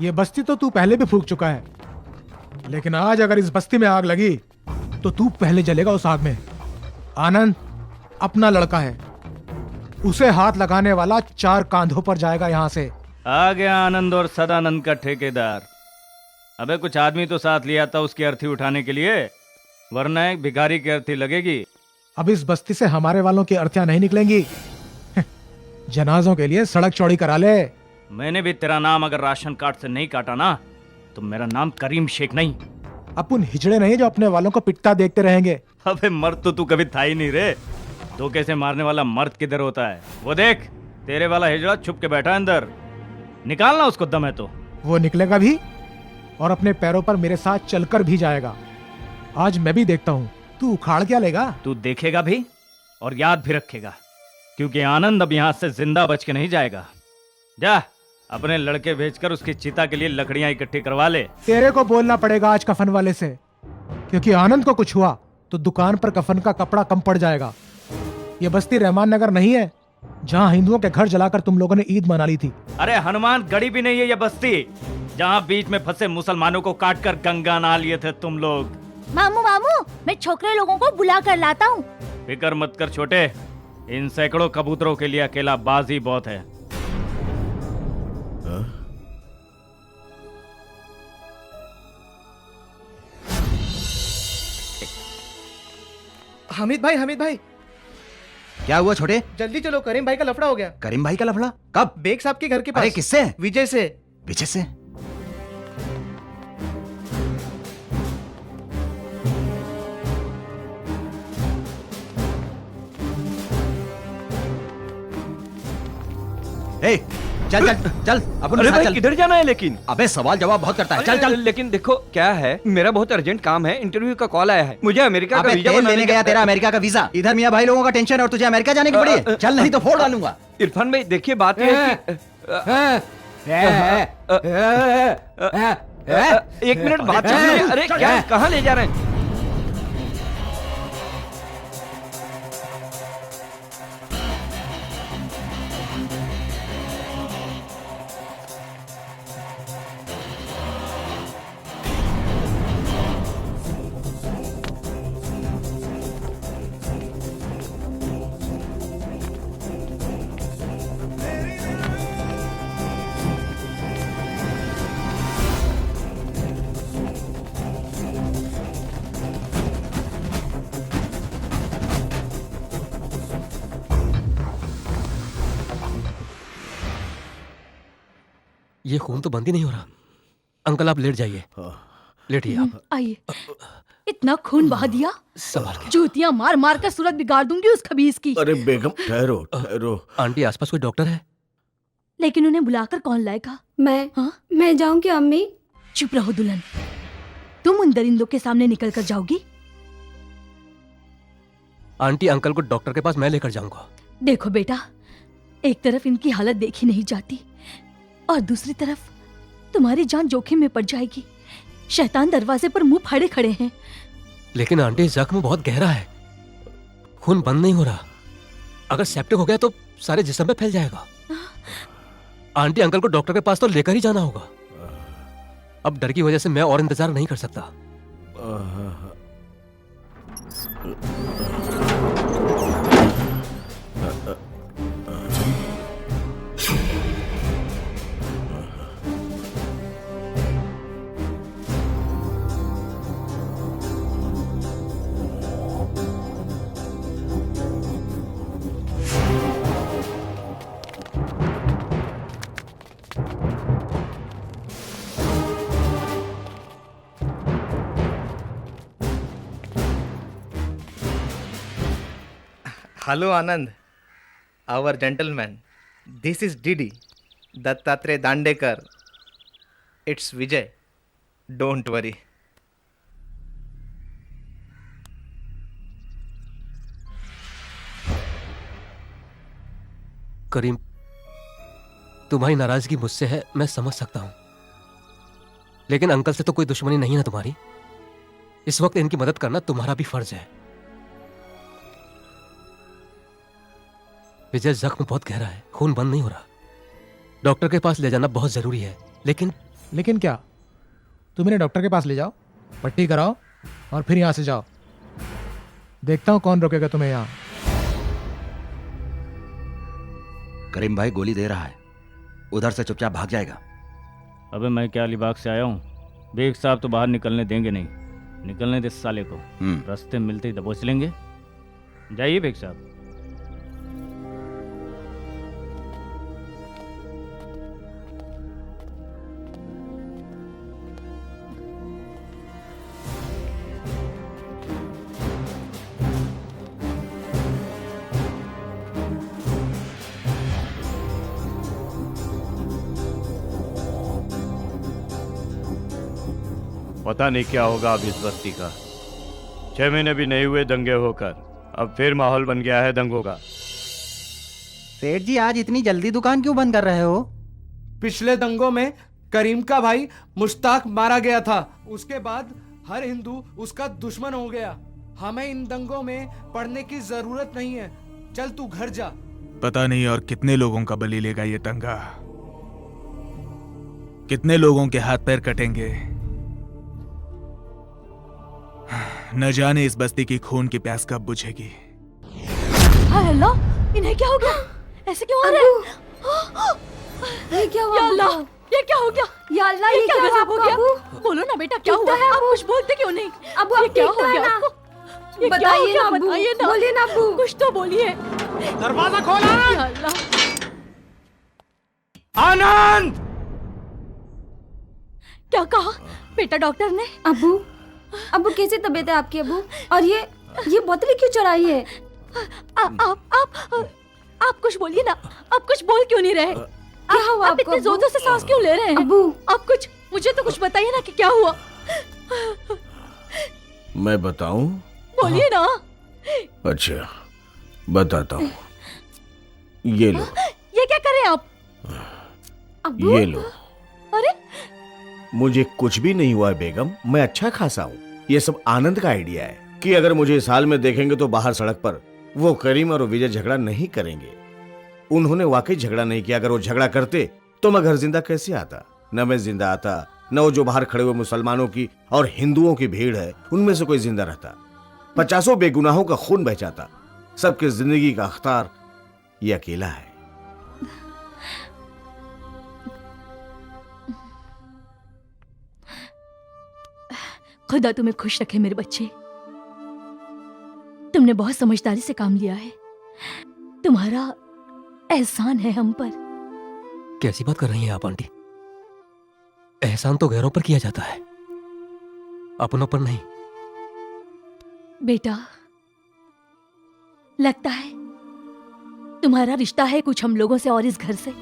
ये बस्ती तो तू पहले भी फूंक चुका है, लेकिन आज अगर इस बस्ती में आग लगी तो तू पहले जलेगा उस आग में। आनंद अपना लड़का है, उसे हाथ लगाने वाला 4 कांधों पर जाएगा यहां से। आ गया आनंद और सदानंद का ठेकेदार। अबे कुछ आदमी तो साथ लिया था उसकी अर्थी उठाने के लिए। वरना एक भिखारी की अर्थी लगेगी। अब इस बस्ती से हमारे वालों की अर्थियां नहीं निकलेंगी। जनाजों के लिए सड़क चौड़ी करा ले। मैंने भी तेरा नाम अगर राशन कार्ड से नहीं काटा ना तो मेरा नाम करीम शेख नहीं। अपन हिजड़े नहीं जो अपने वालों को पिटता देखते रहेंगे। अबे मर्द तो तू कभी था ही नहीं रे। धोखे से मारने वाला मर्द किधर होता है? वो देख, तेरे वाला हिजड़ा छुप के बैठा है अंदर। निकालना उसको दम है तो। वो निकलेगा भी और अपने पैरों पर मेरे साथ चलकर भी जाएगा। आज मैं भी देखता हूँ तू उखाड़ क्या लेगा। तू देखेगा भी और याद भी रखेगा, क्योंकि आनंद अब यहाँ से जिंदा बच के नहीं जाएगा। जा अपने लड़के भेजकर उसकी चिता के लिए लकड़ियां इकट्ठी करवा ले। तेरे को बोलना पड़ेगा आज कफन वाले से, क्योंकि आनंद को कुछ हुआ तो दुकान पर कफन का कपड़ा कम पड़ जाएगा। ये बस्ती रहमान नगर नहीं है जहाँ हिंदुओं के घर जलाकर तुम लोगों ने ईद मना ली थी। अरे हनुमान गढ़ी भी नहीं है ये बस्ती जहाँ बीच में फंसे मुसलमानों को काटकर गंगा नहा लिए थे तुम लोग। मामू मामू, मैं छोकरे लोगों को बुला कर लाता हूँ। फिक्र मत कर छोटे, इन सैकड़ों कबूतरों के लिए अकेला बाजी बहुत है। हामिद भाई क्या हुआ छोटे? जल्दी चलो, करीम भाई का लफड़ा हो गया। करीम भाई का लफड़ा? कब? बेग साहब के घर के पास। अरे किससे? विजय से। विजय से? चल चल चल अपन अरे साथ भाई चल। किधर जाना है लेकिन? अबे सवाल जवाब बहुत करता है। चल चल। लेकिन देखो क्या है, मेरा बहुत अर्जेंट काम है, इंटरव्यू का कॉल आया है, मुझे अमेरिका का अबे वीजा तेल बनाने लेने का- गया तेरा अमेरिका का वीजा। इधर मियां भाई लोगों का टेंशन है और तुझे अमेरिका जाने की पड़ी। चल नहीं तो फोड़ डालूंगा। इरफान भाई देखिए बात ये है कि एक मिनट बात सुनिए। अरे क्या कहाँ ले जा रहे हैं? ये खून तो बंद ही नहीं हो रहा। अंकल आप लेट जाइए, लेटिए आप। आइए, इतना खून बहा दिया, संभाल के। जूतियां मार मार कर सूरत बिगाड़ दूंगी उस खबीस की। अरे बेगम ठहरो ठहरो। आंटी आसपास कोई डॉक्टर है? लेकिन उन्हें बुलाकर कौन लाएगा? मैं जाऊं क्या अम्मी? चुप रहो दुल्हन, तुम उन दरिंदों के सामने निकल कर जाओगी? आंटी अंकल को डॉक्टर के पास मैं लेकर जाऊंगा। देखो बेटा, एक तरफ इनकी हालत देखी नहीं जाती और दूसरी तरफ तुम्हारी जान जोखिम में पड़ जाएगी। शैतान दरवाजे पर मुंह फाड़े खड़े हैं। लेकिन आंटी जख्म बहुत गहरा है, खून बंद नहीं हो रहा। अगर सेप्टिक हो गया तो सारे जिस्म में फैल जाएगा। आंटी अंकल को डॉक्टर के पास तो लेकर ही जाना होगा। अब डर की वजह से मैं और इंतजार नहीं कर सकता। Hello Anand, our gentleman, this is DD Dattatreya Dandekar. It's Vijay, don't worry. Karim, तुम्हारी नाराजगी मुझसे है, मैं समझ सकता हूं, लेकिन अंकल से तो कोई दुश्मनी नहीं है तुम्हारी। इस वक्त इनकी मदद करना तुम्हारा भी फर्ज है। विजय, जख्म बहुत गहरा है, खून बंद नहीं हो रहा। डॉक्टर के पास ले जाना बहुत जरूरी है। लेकिन क्या? तुम इन्हें डॉक्टर के पास ले जाओ, पट्टी कराओ और फिर यहां से जाओ। देखता हूं कौन रोकेगा तुम्हें यहां। करीम भाई गोली दे रहा है, उधर से चुपचाप भाग जाएगा। अबे मैं क्या अलीबाग से आया हूँ, बेग साहब तो बाहर निकलने देंगे नहीं। निकलने दे साले को। रास्ते में मिलते ही दबोच लेंगे। जाइए बेग साहब। पता नहीं क्या होगा अब इस बस्ती का। 6 महीने भी नहीं हुए दंगे होकर, अब फिर माहौल बन गया है दंगों का। सेठ जी, आज इतनी जल्दी दुकान क्यों बंद कर रहे हो? पिछले दंगों में करीम का भाई मुश्ताक मारा गया था। उसके बाद हर हिंदू उसका दुश्मन हो गया। हमें इन दंगों में पड़ने की जरूरत नहीं है। चल तू घर जा। पता नहीं और कितने लोगों का बलि लेगा ये दंगा, कितने लोगों के हाथ पैर कटेंगे। न जाने इस बस्ती की खून की प्यास कब बुझेगी। हाय अल्लाह, इन्हें क्या हो गया? ऐसे क्यों हो रहा है? ये क्या हुआ? या अल्लाह, ये क्या हो गया? या अल्लाह, ये क्या गजब हो हुआ गया? अबू? बोलो ना बेटा, क्या हुआ? आप कुछ बोलते क्यों नहीं? अबू, ये आप क्या ठीक हो तो है गया ना? आपको? ये क्या हो बताइए गया? ना अबू, बताइए ना। बोलिए ना अबू। कुछ तो बोलिए। दरवाजा खोला। या अल्लाह। आनंद! क्या कहा बेटा डॉक्टर ने? अबू, अबू कैसी तबीयत है आपकी अबू? और ये बोतल क्यों चढ़ाई है? आप कुछ बोलिए ना। आप कुछ बोल क्यों नहीं रहे? क्या हुआ आप आपको इतने जोर से सांस क्यों ले रहे हैं? अबू, आप कुछ मुझे तो कुछ बताइए ना कि क्या हुआ। मैं बताऊं? बोलिए ना। अच्छा, बताता हूँ। ये लो। ये क्या कर रहे हैं आप? अबू? ये लो। अरे मुझे कुछ भी नहीं हुआ है बेगम, मैं अच्छा खासा हूँ। ये सब आनंद का आइडिया है कि अगर मुझे इस हाल में देखेंगे तो बाहर सड़क पर वो करीम और विजय झगड़ा नहीं करेंगे। उन्होंने वाकई झगड़ा नहीं किया। अगर वो झगड़ा करते तो मैं घर जिंदा कैसे आता? न मैं जिंदा आता, न वो जो बाहर खड़े हुए मुसलमानों की और हिंदुओं की भीड़ है उनमें से कोई जिंदा रहता। 50 बेगुनाहों का खून बह जाता। सबकी जिंदगी का अख्तार ये अकेला है। खुदा तुम्हें खुश रखे मेरे बच्चे। तुमने बहुत समझदारी से काम लिया है। तुम्हारा एहसान है हम पर। कैसी बात कर रही हैं आप आंटी? एहसान तो गैरों पर किया जाता है, अपनों पर नहीं। बेटा, लगता है तुम्हारा रिश्ता है कुछ हम लोगों से और इस घर से।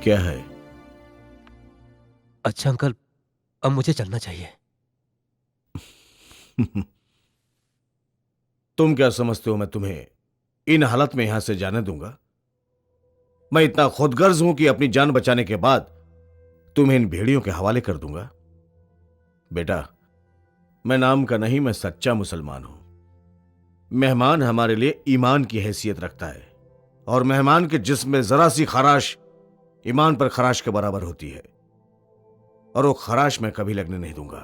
क्या है? अच्छा अंकल, अब मुझे चलना चाहिए। तुम क्या समझते हो मैं तुम्हें इन हालत में यहां से जाने दूंगा? मैं इतना खुदगर्ज हूं कि अपनी जान बचाने के बाद तुम्हें इन भेड़ियों के हवाले कर दूंगा। बेटा, मैं नाम का नहीं, मैं सच्चा मुसलमान हूं। मेहमान हमारे लिए ईमान की हैसियत रखता है और मेहमान के जिस्म में जरा सी खराश ईमान पर खराश के बराबर होती है, और वो खराश मैं कभी लगने नहीं दूंगा।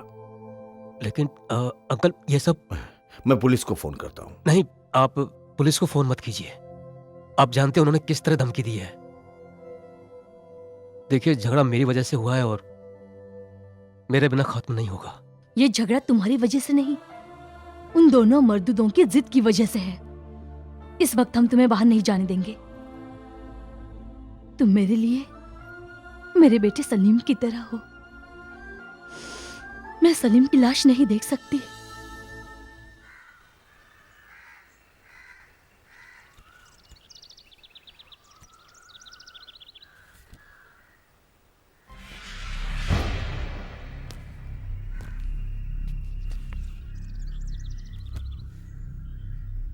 लेकिन अंकल, ये सब मैं पुलिस को फोन करता हूं। नहीं, आप पुलिस को फोन मत कीजिए। आप जानते हैं उन्होंने किस तरह धमकी दी है। देखिए, झगड़ा मेरी वजह से हुआ है और मेरे बिना खत्म नहीं होगा। ये झगड़ा तुम्हारी वजह से नहीं, उन दोनों मर्दूदों की जिद की वजह से है। इस वक्त हम तुम्हें बाहर नहीं जाने देंगे। तुम मेरे लिए मेरे बेटे सलीम की तरह हो। मैं सलीम की लाश नहीं देख सकती।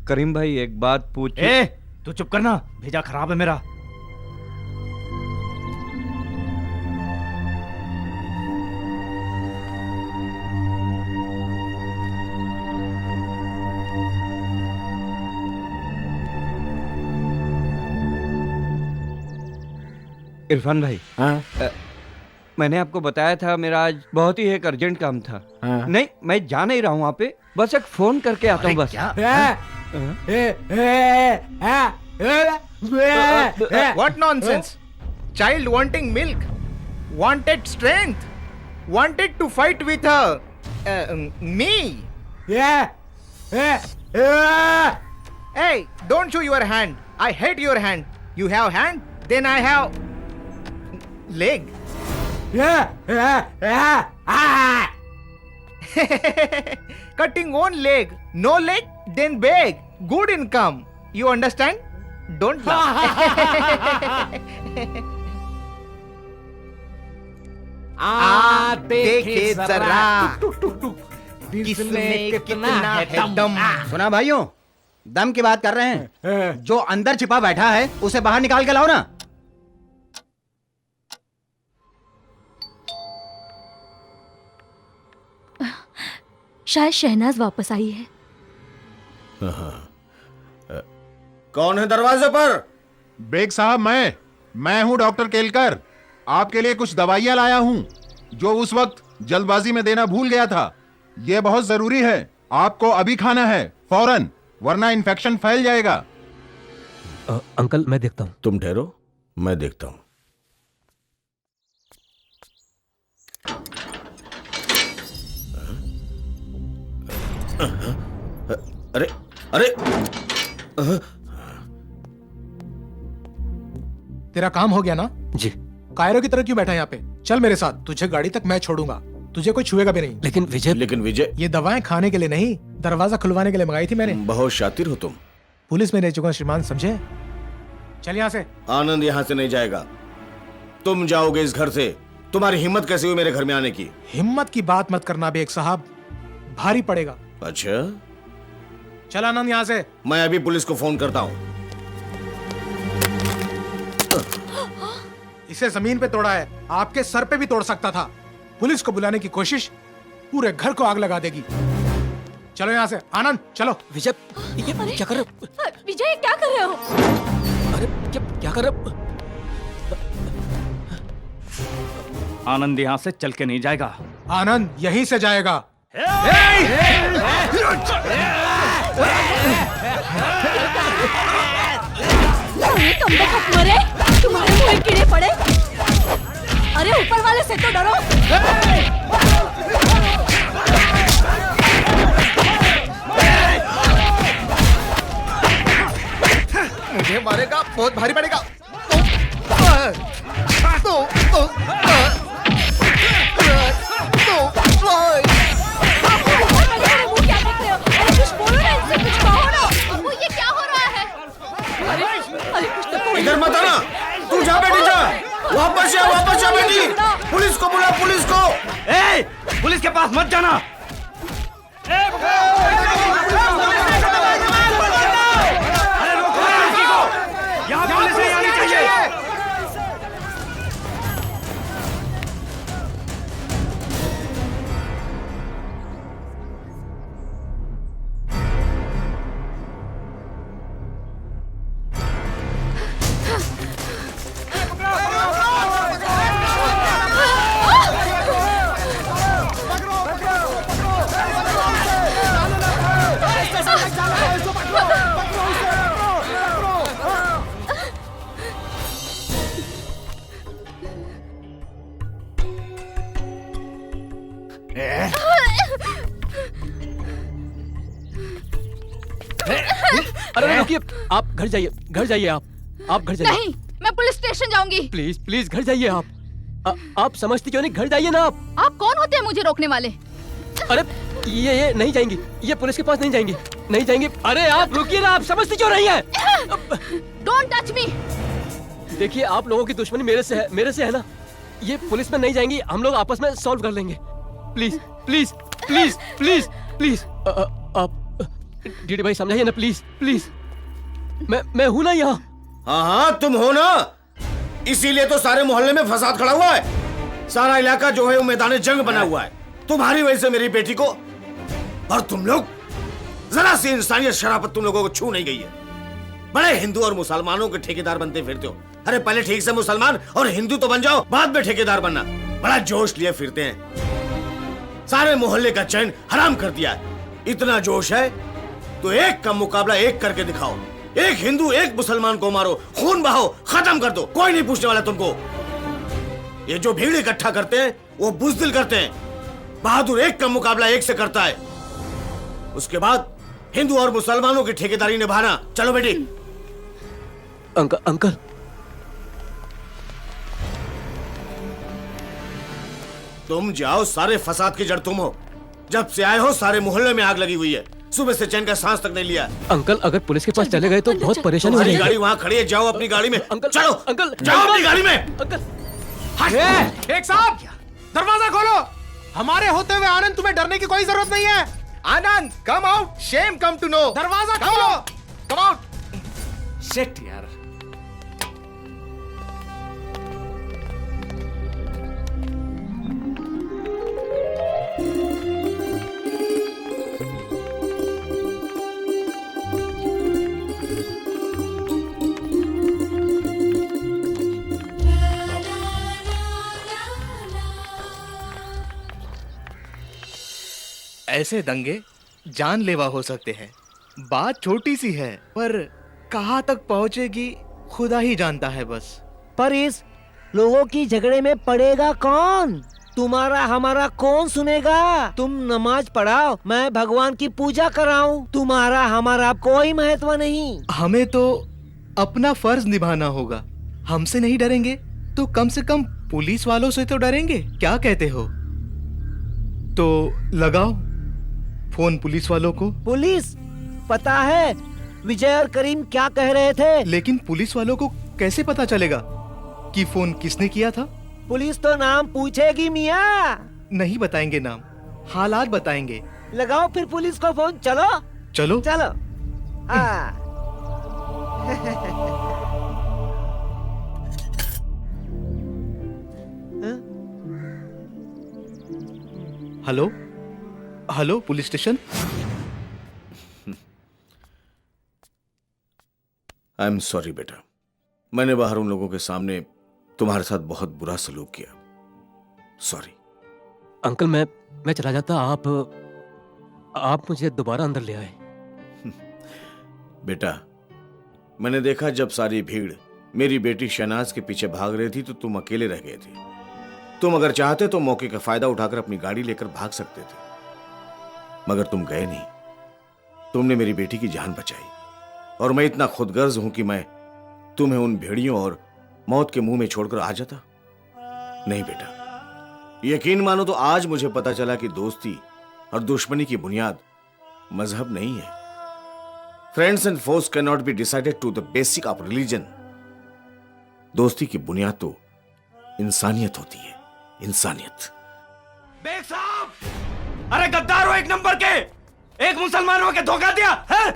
करीम भाई, एक बात पूछ। तू चुप करना, भेजा खराब है मेरा। इरफान भाई, मैंने आपको बताया था मेरा आज बहुत ही एक अर्जेंट काम था। नहीं, मैं जा नहीं रहा हूँ वहाँ पे, बस एक फोन करके आता हूँ बस। What nonsense? child wanting milk, wanted strength, wanted to fight with me. Yeah. Hey, don't show your hand. I hate your hand. You have hand, then I have leg. Cutting one leg, no leg, then beg. Good income. You understand? Don't laugh. देखे जरा किसमें कितना है दम। सुना भाइयों, दम की बात कर रहे हैं। जो अंदर छिपा बैठा है उसे बाहर निकाल के लाओ ना। शायद शहनाज वापस आई है। कौन है दरवाजे पर? बेग साहब, मैं हूं डॉक्टर केलकर। आपके लिए कुछ दवाइयां लाया हूं जो उस वक्त जल्दबाजी में देना भूल गया था। ये बहुत जरूरी है, आपको अभी खाना है फौरन, वरना इन्फेक्शन फैल जाएगा। अंकल मैं देखता हूं। तुम ठहरो, मैं देखता हूं। अरे अरे तेरा काम हो गया ना? जी। कायरों की तरह क्यों बैठा है यहाँ पे? चल मेरे साथ, तुझे गाड़ी तक मैं छोड़ूंगा, तुझे कोई छुएगा भी नहीं। लेकिन विजय, ये दवाएं खाने के लिए नहीं, दरवाजा खुलवाने के लिए मंगाई थी मैंने। बहुत शातिर हो तुम। पुलिस में रह चुका श्रीमान, समझे? चल यहाँ से। आनंद यहाँ से नहीं जाएगा, तुम जाओगे इस घर से। तुम्हारी हिम्मत कैसे हुई मेरे घर में आने की? हिम्मत की बात मत करना बेग साहब, भारी पड़ेगा। अच्छा, चल आनंद यहाँ से। मैं अभी पुलिस को फोन करता हूँ। इसे जमीन पे तोड़ा है, आपके सर पे भी तोड़ सकता था। पुलिस को बुलाने की कोशिश पूरे घर को आग लगा देगी। चलो यहाँ से आनंद, चलो। विजय, ये क्या कर रहे हो? विजय क्या कर रहे हो? अरे क्या कर रहे हो? आनंद यहाँ से चल के नहीं जाएगा। आनंद यहीं से जाएगा। मरे, तुम्हारे मुंह में कीड़े पड़े। अरे ऊपर वाले से तो डरो। मुझे मारेगा, बहुत भारी पड़ेगा। इधर मत आना, तू जा बेटी जा, वापस जा बेटी। पुलिस को बुला, पुलिस को। पुलिस के पास मत जाना। अरे रोको लड़की को, यहाँ पुलिस नहीं आनी चाहिए। अरे रुकिए, आप घर जाइए आप घर जाइए। नहीं, मैं पुलिस स्टेशन जाऊंगी। प्लीज घर जाइए आप समझती क्यों नहीं? घर जाइए ना आप कौन होते हैं मुझे रोकने वाले? अरे ये नहीं जाएंगी, ये पुलिस के पास नहीं जाएंगी। अरे आप रुकिए ना, आप समझती क्यों नहीं है? Don't touch me. देखिए, आप लोगों की दुश्मनी मेरे से है ना। ये पुलिस में नहीं जाएंगी, हम लोग आपस में सॉल्व कर लेंगे। प्लीज आप डीडी भाई समझाइए ना, प्लीज। मैं हूं ना यहाँ। हाँ, तुम हो ना, इसीलिए तो सारे मोहल्ले में फसाद खड़ा हुआ है। सारा इलाका जो है वो मैदान जंग बना हुआ है तुम्हारी वजह से मेरी बेटी को। और तुम लोग, जरा सी इंसानियत शराफत तुम लोगों को छू नहीं गई है। बड़े हिंदू और मुसलमानों के ठेकेदार बनते फिरते हो। अरे पहले ठीक से मुसलमान और हिंदू तो बन जाओ, बाद में ठेकेदार बनना। बड़ा जोश लिए फिरते हैं, सारे मोहल्ले का चैन हराम कर दिया है। इतना जोश है तो एक का मुकाबला एक करके दिखाओ। एक हिंदू एक मुसलमान को मारो, खून बहाओ, खत्म कर दो, कोई नहीं पूछने वाला तुमको। ये जो भीड़ इकट्ठा करते हैं वो बुज़दिल करते हैं। बहादुर एक का मुकाबला एक से करता है। उसके बाद हिंदू और मुसलमानों की ठेकेदारी निभाना। चलो बेटी। अंकल तुम जाओ, सारे फसाद की जड़ तुम हो। जब से आए हो सारे मोहल्ले में आग लगी हुई है। सुबह से चैन का सांस तक नहीं लिया। अंकल अगर पुलिस के पास चले गए तो बहुत परेशानी हो तुम्हारी जाएगी। गाड़ी वहाँ खड़ी है, जाओ अपनी गाड़ी में। अंकल चलो अंकल जाओ अपनी गाड़ी में। अंकल एक साहब, दरवाजा खोलो। हमारे होते हुए आनंद, तुम्हें डरने की कोई जरूरत नहीं है। Anand come out, shame come to know. दरवाजा खोलो। Come out. शिट यार। ऐसे दंगे जानलेवा हो सकते हैं। बात छोटी सी है पर कहाँ तक पहुंचेगी खुदा ही जानता है बस। पर इस लोगों की झगड़े में पड़ेगा कौन? तुम्हारा हमारा कौन सुनेगा? तुम नमाज पढ़ाओ, मैं भगवान की पूजा कराऊं। तुम्हारा हमारा कोई महत्व नहीं। हमें तो अपना फर्ज निभाना होगा। हमसे नहीं डरेंगे तो कम से कम पुलिस वालों से तो डरेंगे। क्या कहते हो? तो लगाओ फोन पुलिस वालों को। पुलिस? पता है विजय और करीम क्या कह रहे थे? लेकिन पुलिस वालों को कैसे पता चलेगा कि फोन किसने किया था? पुलिस तो नाम पूछेगी मियाँ। नहीं बताएंगे नाम, हालात बताएंगे। लगाओ फिर पुलिस को फोन। चलो चलो चलो। हाँ। Hello hello police station. I am sorry बेटा, मैंने बाहर उन लोगों के सामने तुम्हारे साथ बहुत बुरा सलूक किया। सॉरी। अंकल मैं चला जाता, आप मुझे दोबारा अंदर ले आए। बेटा, मैंने देखा जब सारी भीड़ मेरी बेटी शहनाज के पीछे भाग रही थी तो तुम अकेले रह गए थे। तुम अगर चाहते तो मौके का फायदा उठाकर अपनी गाड़ी लेकर भाग सकते थे, मगर तुम गए नहीं। तुमने मेरी बेटी की जान बचाई और मैं इतना खुदगर्ज हूं कि मैं तुम्हें उन भेड़ियों और मौत के मुंह में छोड़कर आ जाता? नहीं बेटा, यकीन मानो तो आज मुझे पता चला कि दोस्ती और दुश्मनी की बुनियाद मजहब नहीं है। Friends and force can not be decided to the basic of religion. दोस्ती की बुनियाद तो इंसानियत होती है, इंसानियत। बेग साहब, अरे गद्दार हो एक नंबर के, एक मुसलमान हो के धोखा दिया है?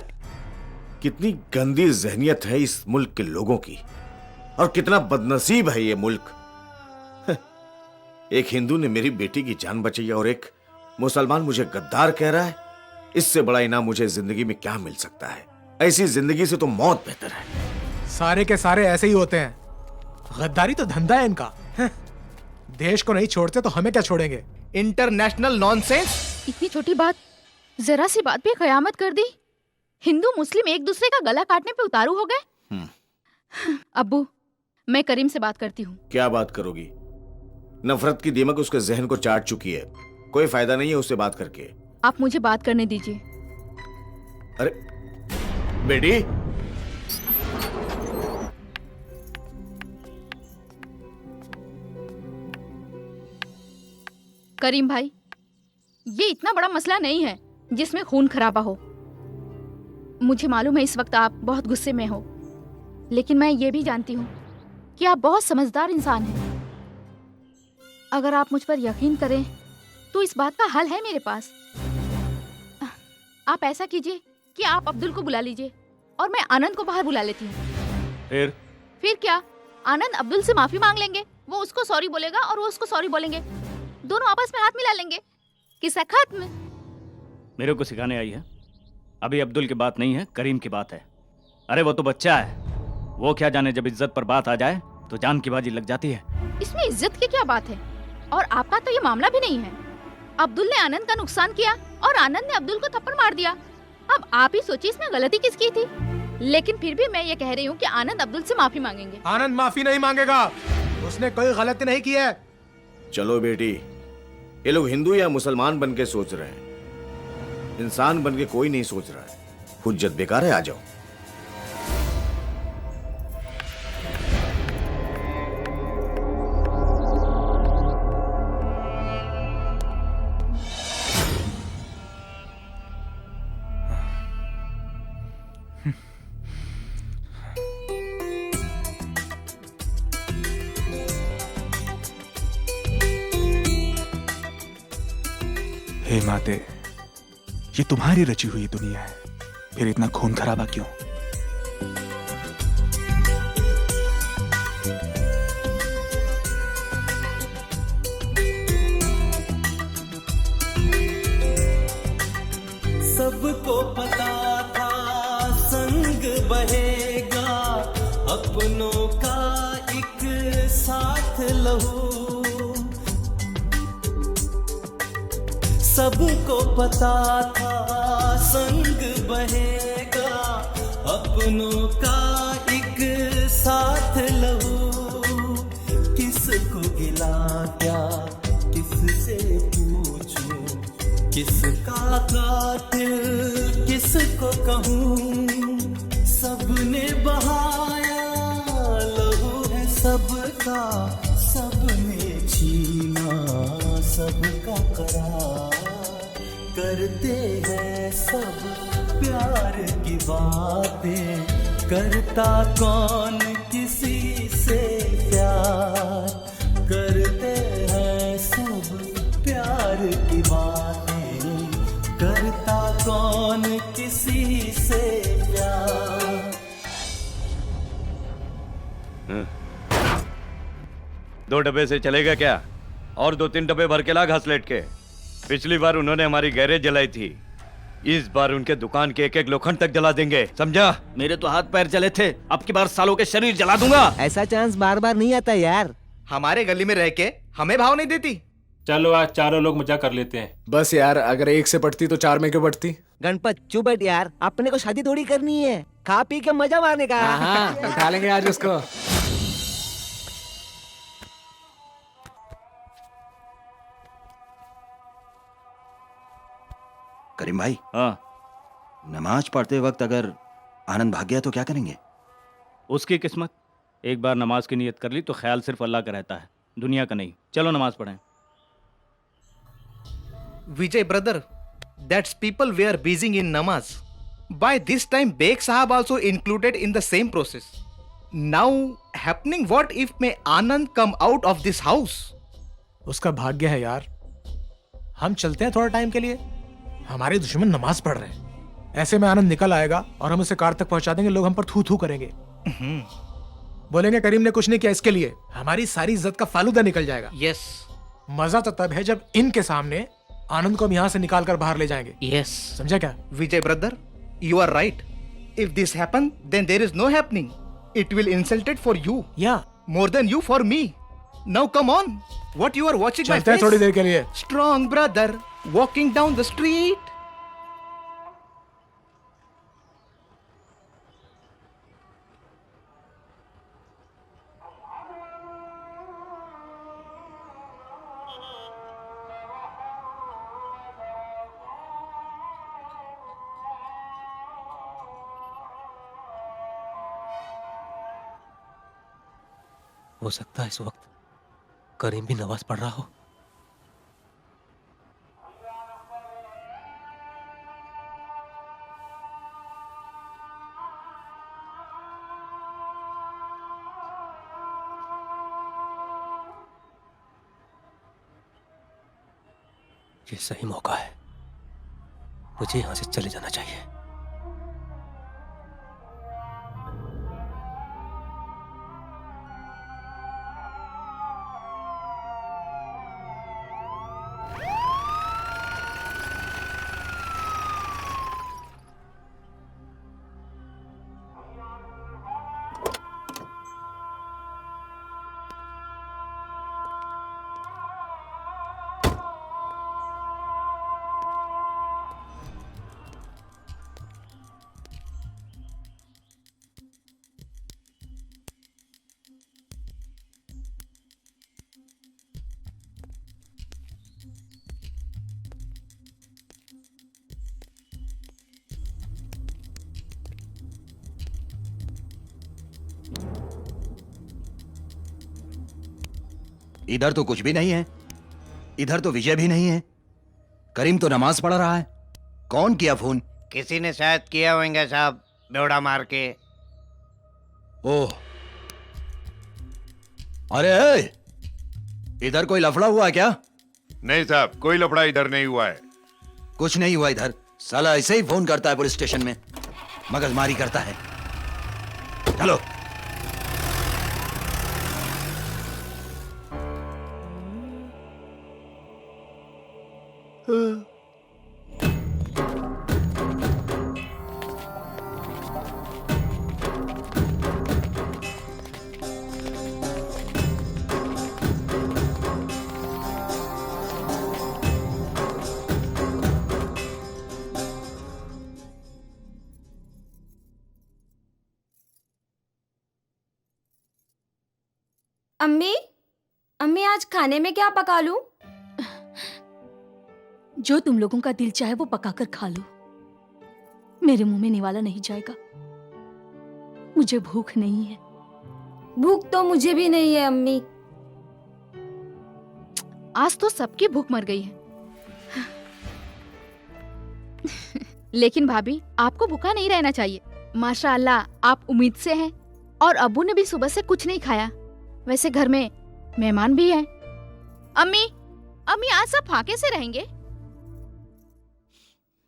कितनी गंदी जहनियत है इस मुल्क के लोगों की, और कितना बदनसीब है ये मुल्क। एक हिंदू ने मेरी बेटी की जान बचाई और एक मुसलमान मुझे गद्दार कह रहा है। इससे बड़ा इनाम मुझे जिंदगी में क्या मिल सकता है? ऐसी जिंदगी से तो मौत बेहतर है। सारे के सारे ऐसे ही होते हैं। गद्दारी तो धंधा है इनका। देश को नहीं छोड़ते तो हमें क्या छोड़ेंगे? International nonsense. इतनी छोटी बात, जरा सी बात पे कयामत कर दी। हिंदू मुस्लिम एक दूसरे का गला काटने पे उतारू हो गए। अब्बू, मैं करीम से बात करती हूँ। क्या बात करोगी? नफरत की दीमक उसके जहन को चाट चुकी है। कोई फायदा नहीं है उससे बात करके। आप मुझे बात करने दीजिए। अरे बेटी, करीम भाई, ये इतना बड़ा मसला नहीं है जिसमें खून खराबा हो। मुझे मालूम है इस वक्त आप बहुत गुस्से में हो, लेकिन मैं ये भी जानती हूँ कि आप बहुत समझदार इंसान हैं। अगर आप मुझ पर यकीन करें तो इस बात का हल है मेरे पास। आप ऐसा कीजिए कि आप अब्दुल को बुला लीजिए और मैं आनंद को बाहर बुला लेती हूँ। फिर क्या, आनंद अब्दुल से माफी मांग लेंगे, वो उसको सॉरी बोलेगा और वो उसको सॉरी बोलेंगे, दोनों आपस में हाथ मिला लेंगे, किस्सा खत्म। मेरे को सिखाने आई है? अभी अब्दुल की बात नहीं है, करीम की बात है। अरे वो तो बच्चा है, वो क्या जाने, जब इज्जत पर बात आ जाए तो जान की बाजी लग जाती है। इसमें इज्जत की क्या बात है? और आपका तो ये मामला भी नहीं है। अब्दुल ने आनंद का नुकसान किया और आनंद ने अब्दुल को थप्पड़ मार दिया। अब आप ही सोचिए इसमें गलती किसकी थी। लेकिन फिर भी मैं ये कह रही हूँ कि आनंद अब्दुल से माफी मांगेंगे। आनंद माफी नहीं मांगेगा, उसने कोई गलती नहीं की है। चलो बेटी, ये लोग हिंदू या मुसलमान बन के सोच रहे हैं, इंसान बन के कोई नहीं सोच रहा है। हुज्जत बेकार है, आ जाओ। हे माते, ये तुम्हारी रची हुई दुनिया है, फिर इतना खून खराबा क्यों? सबको पता था संग बहेगा, अपनों का एक साथ लहू। सबको पता था संग बहेगा, अपनों का एक साथ लहू। किसको गिला क्या, किससे पूछूं, किसका कातिल किसको कहूँ। सबने बहाया लहू है सबका, सबने छीना सबका करार। करते हैं सब प्यार की बातें, करता कौन किसी से प्यार। करते हैं सब प्यार की बातें, करता कौन किसी से प्यार। दो डब्बे से चलेगा क्या? और 2-3 डब्बे भर के ला घासलेट के। पिछली बार उन्होंने हमारी गैरेज जलाई थी, इस बार उनके दुकान के एक एक लोखंड तक जला देंगे, समझा? मेरे तो हाथ पैर जले थे, अब की बार सालों के शरीर जला दूंगा। ऐसा चांस बार बार नहीं आता यार। हमारे गली में रह के हमें भाव नहीं देती। चलो आज चारों लोग मजा कर लेते हैं। बस यार, अगर एक से पढ़ती तो 4 में क्यों पढ़ती? गणपत चुप बैठ यार, अपने को शादी थोड़ी करनी है, खा पी के मजा मारने का। हाँ, उठा लेंगे आज उसको। करीम भाई, हाँ, नमाज पढ़ते वक्त अगर आनंद भाग गया तो क्या करेंगे? उसकी किस्मत। एक बार नमाज की नियत कर ली तो ख्याल सिर्फ अल्लाह का रहता है, दुनिया का नहीं। चलो नमाज पढ़ें। Vijay brother, that's people were busy in namaz. By this time, Beg Sahab also included in the same process. Now happening, what if may Anand come out of this house? उसका भाग्य है यार। हम चलते हैं थोड़ा टाइम के लिए, हमारे दुश्मन नमाज पढ़ रहे हैं। ऐसे में आनंद निकल आएगा और हम उसे कार तक पहुंचा देंगे, लोग हम पर थू थू करेंगे। बोलेंगे करीम ने कुछ नहीं किया, इसके लिए हमारी सारी इज्जत का फालूदा निकल जाएगा। Yes. मजा तो तब है जब इनके सामने आनंद को हम यहाँ से निकाल कर बाहर ले जाएंगे। Yes. समझा क्या? Vijay brother, you are right. If this happen, then there is no happening. It will insulted for you. Yeah. More than you for me. Now come on. What you are watching my चलते हैं face? थोड़ी देर के लिए। Strong brother, walking down the street. हो सकता है इस वक्त करीम भी नमाज पढ़ रहा हो। ये सही मौका है, मुझे यहां से चले जाना चाहिए। इधर तो कुछ भी नहीं है, इधर तो विजय भी नहीं है। करीम तो नमाज पढ़ रहा है। कौन किया फोन? किसी ने शायद किया होंगे साहब, बेवड़ा मार के। ओह, अरे इधर कोई लफड़ा हुआ क्या? नहीं साहब, कोई लफड़ा इधर नहीं हुआ है। कुछ नहीं हुआ इधर। साला ऐसे ही फोन करता है पुलिस स्टेशन में, मगजमारी करता है। चलो। अम्मी, अम्मी आज खाने में क्या पका लूं? जो तुम लोगों का दिल चाहे वो पकाकर खा लो, मेरे मुंह में निवाला नहीं जाएगा। मुझे भूख नहीं है। भूख तो मुझे भी नहीं है अम्मी। आज तो सबकी भूख मर गई है। लेकिन भाभी, आपको भूखा नहीं रहना चाहिए। माशाअल्लाह, आप उम्मीद से हैं। और अब्बू ने भी सुबह से कुछ नहीं खाया। वैसे घर में मेहमान भी हैं। अम्मी, अम्मी आज सब फाके से रहेंगे।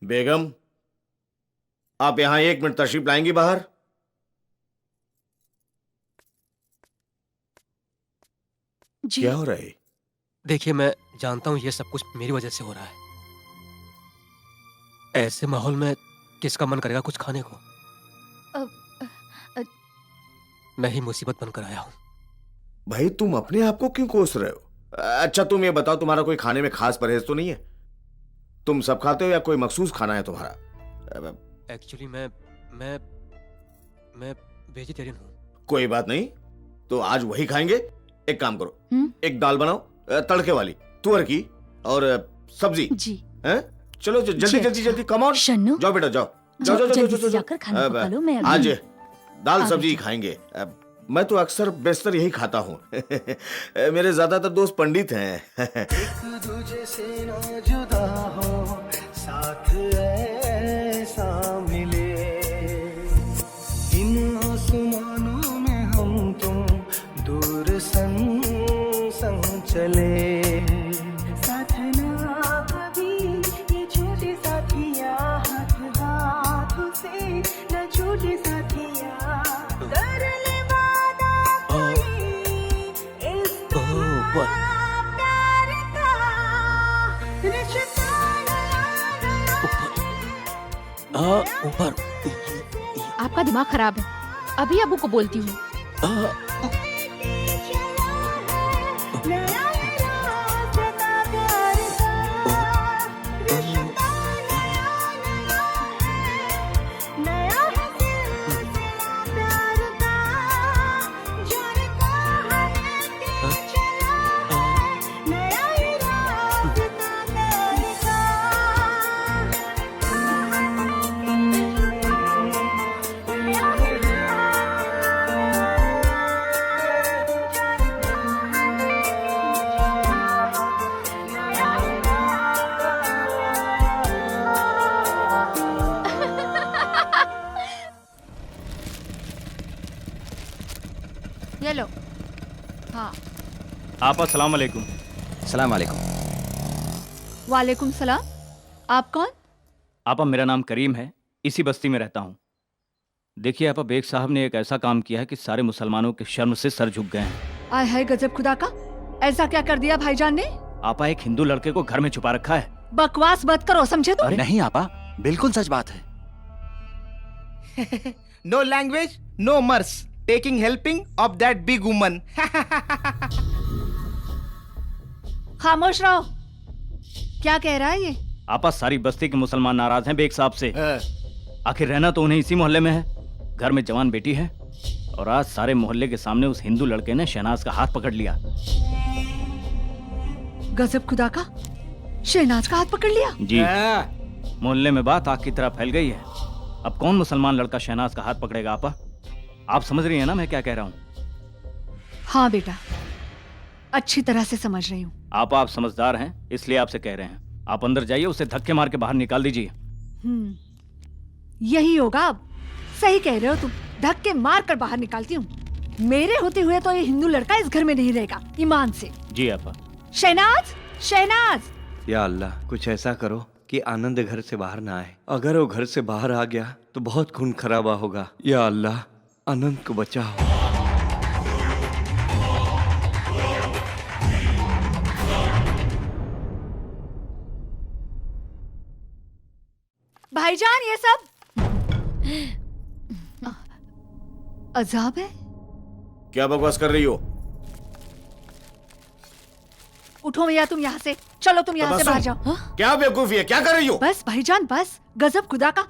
बेगम, आप यहाँ 1 मिनट तशरीफ लाएंगी बाहर? जी। क्या हो रहा है? देखिए, मैं जानता हूँ ये सब कुछ मेरी वजह से हो रहा है। ऐसे माहौल में किसका मन करेगा कुछ खाने को? मैं ही मुसीबत बनकर आया हूँ। भाई, तुम अपने आप को क्यों कोस रहे हो? अच्छा तुम ये बताओ, तुम्हारा कोई खाने में खास परहेज तो नहीं है? तुम सब खाते हो या कोई मखसूस खाना है तुम्हारा? एक्चुअली मैं वेजिटेरियन हूँ। कोई बात नहीं, तो आज वही खाएंगे। एक काम करो, एक दाल बनाओ तड़के वाली, तुअर की, और सब्जी। जी। हैं? चलो जल्दी जल्दी जल्दी, कम ऑन। शन्नू, जाओ बेटा, जाओ जाओ जाओ जल्दी जाओ से जाकर खाना पका लो। मैं आज अभी दाल आ सब्जी गई। ही खाएंगे। मैं तो अक्सर बेशतर यही खाता हूँ। मेरे ज्यादातर दोस्त पंडित हैं। एक दूजे से ना जुदा हो, साथ ऐसा मिले, इन आसमानों में हम तुम दूर संग संग चले। साथ ना कभी ये छोटे साथिया, हाथ हाथ से न छूटे साथिया, कर ले ऊपर। आपका दिमाग खराब है। अभी अब्बू को बोलती हूँ। ये लो। हाँ। आप अस्सलाम वालेकुम। सलाम वालेकुम। वालेकुम सलाम। आप कौन? आपा, मेरा नाम करीम है, इसी बस्ती में रहता हूँ। देखिए आपा, बेग साहब ने एक ऐसा काम किया है कि सारे मुसलमानों के शर्म से सर झुक गए हैं। आय हाय गजब खुदा का, ऐसा क्या कर दिया भाईजान ने? आपा, एक हिंदू लड़के को घर में छुपा रखा है। बकवास मत करो, समझे तुम? नहीं आपा, बिल्कुल सच बात है। No language, no mercy. Taking helping of that big woman. खामोश रहो। क्या कह रहा है ये? आपा, सारी बस्ती के मुसलमान नाराज हैं बेग साहब से। आखिर रहना तो उन्हें इसी मोहल्ले में है। घर में जवान बेटी है, और आज सारे मोहल्ले के सामने उस हिंदू लड़के ने शहनाज का हाथ पकड़ लिया। गजब खुदा का, शहनाज का हाथ पकड़ लिया? जी। मोहल्ले में बात आग की तरह फैल गई है। अब कौन मुसलमान लड़का शहनाज का हाथ पकड़ेगा? आपा, आप समझ रही हैं ना मैं क्या कह रहा हूँ? हाँ बेटा, अच्छी तरह से समझ रही हूँ। आप समझदार हैं इसलिए आपसे कह रहे हैं। आप अंदर जाइए, उसे धक्के मार के बाहर निकाल दीजिए। यही होगा अब। सही कह रहे हो तुम, धक्के मार कर बाहर निकालती हूँ। मेरे होते हुए तो ये हिंदू लड़का इस घर में नहीं रहेगा, ईमान से। जी आपा। शहनाज, शहनाज। या अल्लाह, कुछ ऐसा करो कि आनंद घर से बाहर ना आए। अगर वो घर से बाहर आ गया तो बहुत खून खराबा होगा। या अल्लाह, आनंद को बचाओ। भाईजान, ये सब अजाब है। क्या बकवास कर रही हो? उठो भैया तुम यहाँ से, चलो तुम यहाँ से बाहर जाओ। क्या बेवकूफी है, क्या कर रही हो? बस भाईजान बस, गजब खुदा का।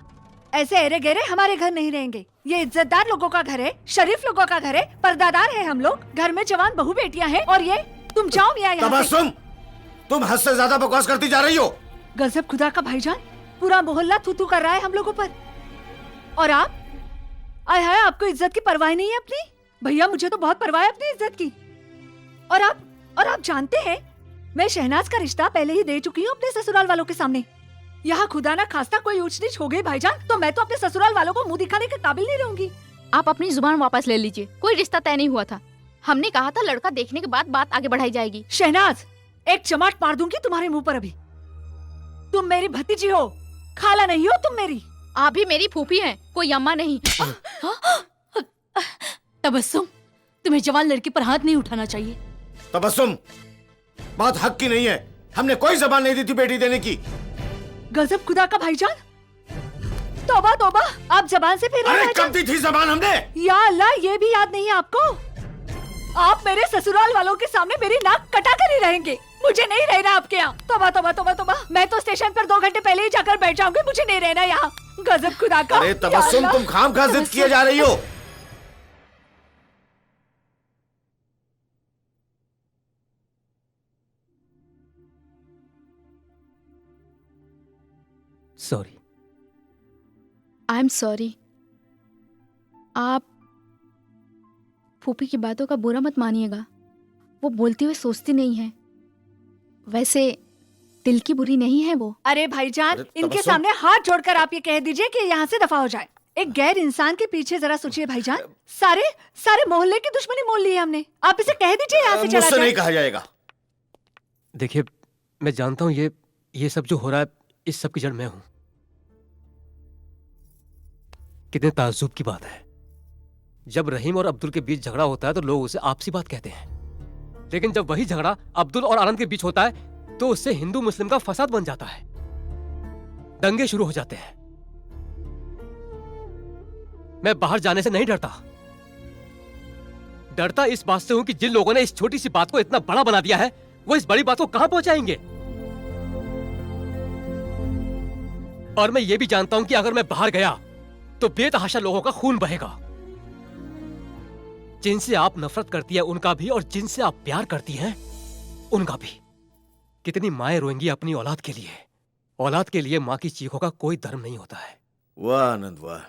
ऐसे एरे गेरे हमारे घर नहीं रहेंगे। ये इज्जतदार लोगों का घर है, शरीफ लोगों का घर है, पर्दादार है हम लोग। घर में जवान बहू बेटियां हैं और ये तुम जाओ भैया यहाँ से। तुम हद से ज्यादा बकवास करती जा रही हो। गजब खुदा का भाईजान, पूरा मोहल्ला थू थू कर रहा है हम लोगों पर। और आप, आय हाय, आपको इज्जत की परवाह नहीं है अपनी? भैया मुझे तो बहुत परवाह है अपनी इज्जत की। और आप जानते हैं, मैं शहनाज का रिश्ता पहले ही दे चुकी हूँ अपने ससुराल वालों के सामने। यहाँ खुदा ना खास्ता कोई ऊंच नीच हो गई भाईजान, तो मैं तो अपने ससुराल वालों को मुंह दिखाने के काबिल नहीं रहूंगी। आप अपनी जुबान वापस ले लीजिए। कोई रिश्ता तय नहीं हुआ था। हमने कहा था लड़का देखने के बाद बात आगे बढ़ाई जाएगी। शहनाज, एक चमाट मार दूंगी तुम्हारे मुंह पर अभी। तुम मेरी भतीजी हो, खाला नहीं हो तुम मेरी। आप भी मेरी फूफी हैं, कोई अम्मा नहीं। तबस्सुम, तुम्हें जवान लड़की पर हाथ नहीं उठाना चाहिए। तबस्सुम, बात हक की नहीं है। हमने कोई जबान नहीं दी थी बेटी देने की। गजब खुदा का भाईजान, तौबा तौबा, आप जबान से फिर कब दी थी जबान हमने? या अल्लाह, ये भी याद नहीं है आपको? आप मेरे ससुराल वालों के सामने मेरी नाक कटा कर ही रहेंगे। मुझे नहीं रहना आपके यहाँ। तौबा तौबा तौबा तौबा, मैं तो स्टेशन पर 2 घंटे पहले ही जाकर बैठ जाऊंगी। मुझे नहीं रहना यहाँ। गजब खुदा का। अरे तबस्सुम, तुम खामखा जिद किए जा रही हो। सॉरी। I am sorry. आप फूफी की बातों का बुरा मत मानिएगा। वो बोलती हुए सोचती नहीं है। वैसे दिल की बुरी नहीं है वो। अरे भाईजान, इनके सामने हाथ जोड़कर आप ये कह दीजिए कि यहाँ से दफा हो जाए। एक गैर इंसान के पीछे जरा सोचिए भाईजान। सारे मोहल्ले की दुश्मनी मोल ली है हमने। आप इसे कह दीजिए यहाँ से चला मुझसे जाए। नहीं कहा जाएगा। देखिए, मैं जानता हूँ ये सब जो हो रहा है, इस सब की जड़ मैं हूं। कितने ताज्जुब की बात है, जब रहीम और अब्दुल के बीच झगड़ा होता है तो लोग उसे आपसी बात कहते हैं, लेकिन जब वही झगड़ा अब्दुल और आनंद के बीच होता है तो उससे हिंदू मुस्लिम का फसाद बन जाता है, दंगे शुरू हो जाते हैं। मैं बाहर जाने से नहीं डरता इस बात से हूं कि जिन लोगों ने इस छोटी सी बात को इतना बड़ा बना दिया है, वो इस बड़ी बात को कहां पहुंचाएंगे। और मैं ये भी जानता हूं कि अगर मैं बाहर गया तो बेतहाशा लोगों का खून बहेगा। जिनसे आप नफरत करती है उनका भी, और जिनसे आप प्यार करती हैं उनका भी। कितनी माएं रोएंगी अपनी औलाद के लिए। औलाद के लिए मां की चीखों का कोई धर्म नहीं होता है। वाह आनंद वाह,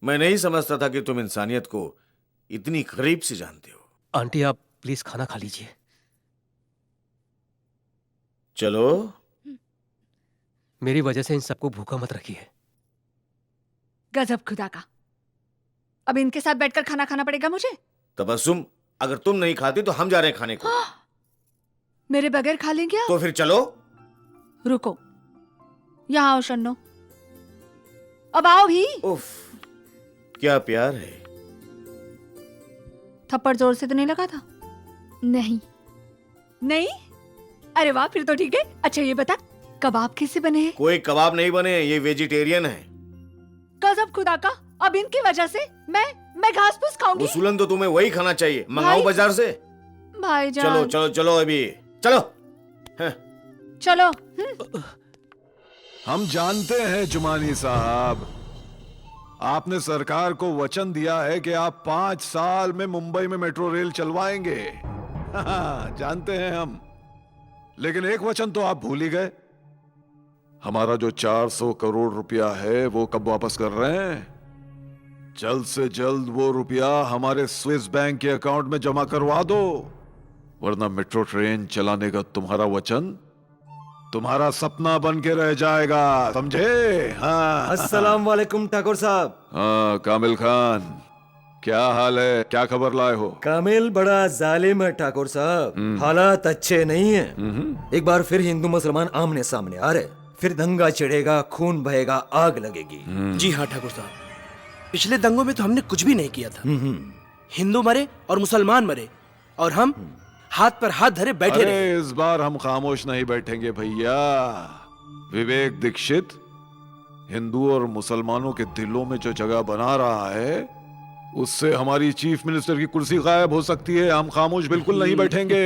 मैं नहीं समझता था कि तुम इंसानियत को इतनी करीब से जानते हो। आंटी, आप प्लीज खाना खा लीजिए। चलो। मेरी वजह से इन सबको भूखा मत रखिए। गजब खुदा का। अब इनके साथ बैठकर खाना खाना पड़ेगा मुझे। तबस्सुम, अगर तुम नहीं खाती तो हम जा रहे हैं खाने को। मेरे बगैर खा लेंगे आप? तो फिर चलो। रुको, यहाँ आओ शन्नो। अब आओ भी। उफ, क्या प्यार है। थप्पड़ जोर से तो नहीं लगा था? नहीं। नहीं? अरे वाह, फिर तो ठीक है। अच्छा ये बता, कबाब कैसे बने हैं? कोई कबाब नहीं बने, ये वेजिटेरियन है। गजब खुदा का। अब इनकी वजह से मैं घास फूस खाऊंगी। उसूलन तो तुम्हें वही खाना चाहिए। मंगाओ बाजार से। भाईजान, चलो चलो चलो, अभी चलो। चलो। हम जानते हैं जुमानी साहब, आपने सरकार को वचन दिया है कि आप 5 साल में मुंबई में मेट्रो रेल चलवाएंगे। जानते हैं हम, लेकिन एक वचन तो आप भूल ही गए। हमारा जो 400 करोड़ रुपया है वो कब वापस कर रहे हैं? जल्द से जल्द वो रुपया हमारे स्विस बैंक के अकाउंट में जमा करवा दो। वरना मेट्रो ट्रेन चलाने का तुम्हारा वचन तुम्हारा सपना बन के रह जाएगा, समझे? हाँ। अस्सलाम वालेकुम ठाकुर साहब। हाँ कामिल खान, क्या हाल है? क्या खबर लाए हो? कामिल बड़ा जालिम है ठाकुर साहब, हालात अच्छे नहीं है। एक बार फिर हिंदू मुसलमान आमने सामने आ रहे, फिर दंगा छिड़ेगा, खून बहेगा, आग लगेगी। जी हाँ ठाकुर साहब, पिछले दंगों में तो हमने कुछ भी नहीं किया था। हिंदू मरे और मुसलमान मरे और हम हाथ पर हाथ धरे बैठे रहे। अरे इस बार हम खामोश नहीं बैठेंगे भैया। विवेक दीक्षित हिंदू और मुसलमानों के दिलों में जो जगह बना रहा है, उससे हमारी चीफ मिनिस्टर की कुर्सी गायब हो सकती है। हम खामोश बिल्कुल नहीं बैठेंगे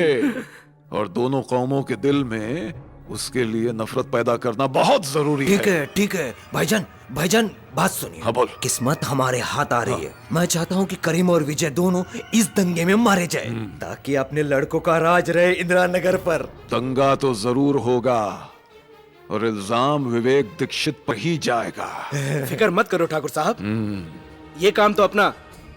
और दोनों कौमों के दिल में उसके लिए नफरत पैदा करना बहुत जरूरी है। ठीक है भाईजान, भाईजान बात सुनिए। हाँ बोल। किस्मत हमारे हाथ आ रही है। मैं चाहता हूँ कि करीम और विजय दोनों इस दंगे में मारे जाए, ताकि अपने लड़कों का राज रहे इंदिरा नगर पर। दंगा तो जरूर होगा और इल्जाम विवेक दीक्षित पर ही जाएगा। फिक्र मत करो ठाकुर साहब, ये काम तो अपना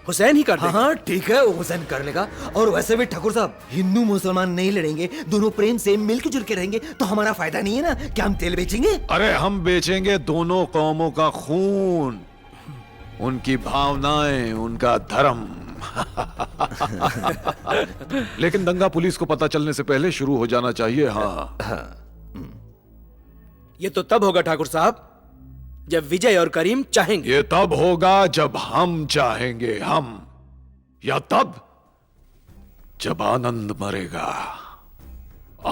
हुसैन ही कर देगा। हाँ ठीक है, वो हुसैन कर लेगा। और वैसे भी ठाकुर साहब, हिंदू मुसलमान नहीं लड़ेंगे, दोनों प्रेम से मिलके जुल के रहेंगे तो हमारा फायदा नहीं है ना? क्या हम तेल बेचेंगे? अरे हम बेचेंगे दोनों कौमों का खून, उनकी भावनाएं, उनका धर्म। लेकिन दंगा पुलिस को पता चलने से पहले शुरू हो जाना चाहिए। हाँ ये तो तब होगा ठाकुर साहब जब विजय और करीम चाहेंगे। ये तब होगा जब हम चाहेंगे, हम, या तब जब आनंद मरेगा।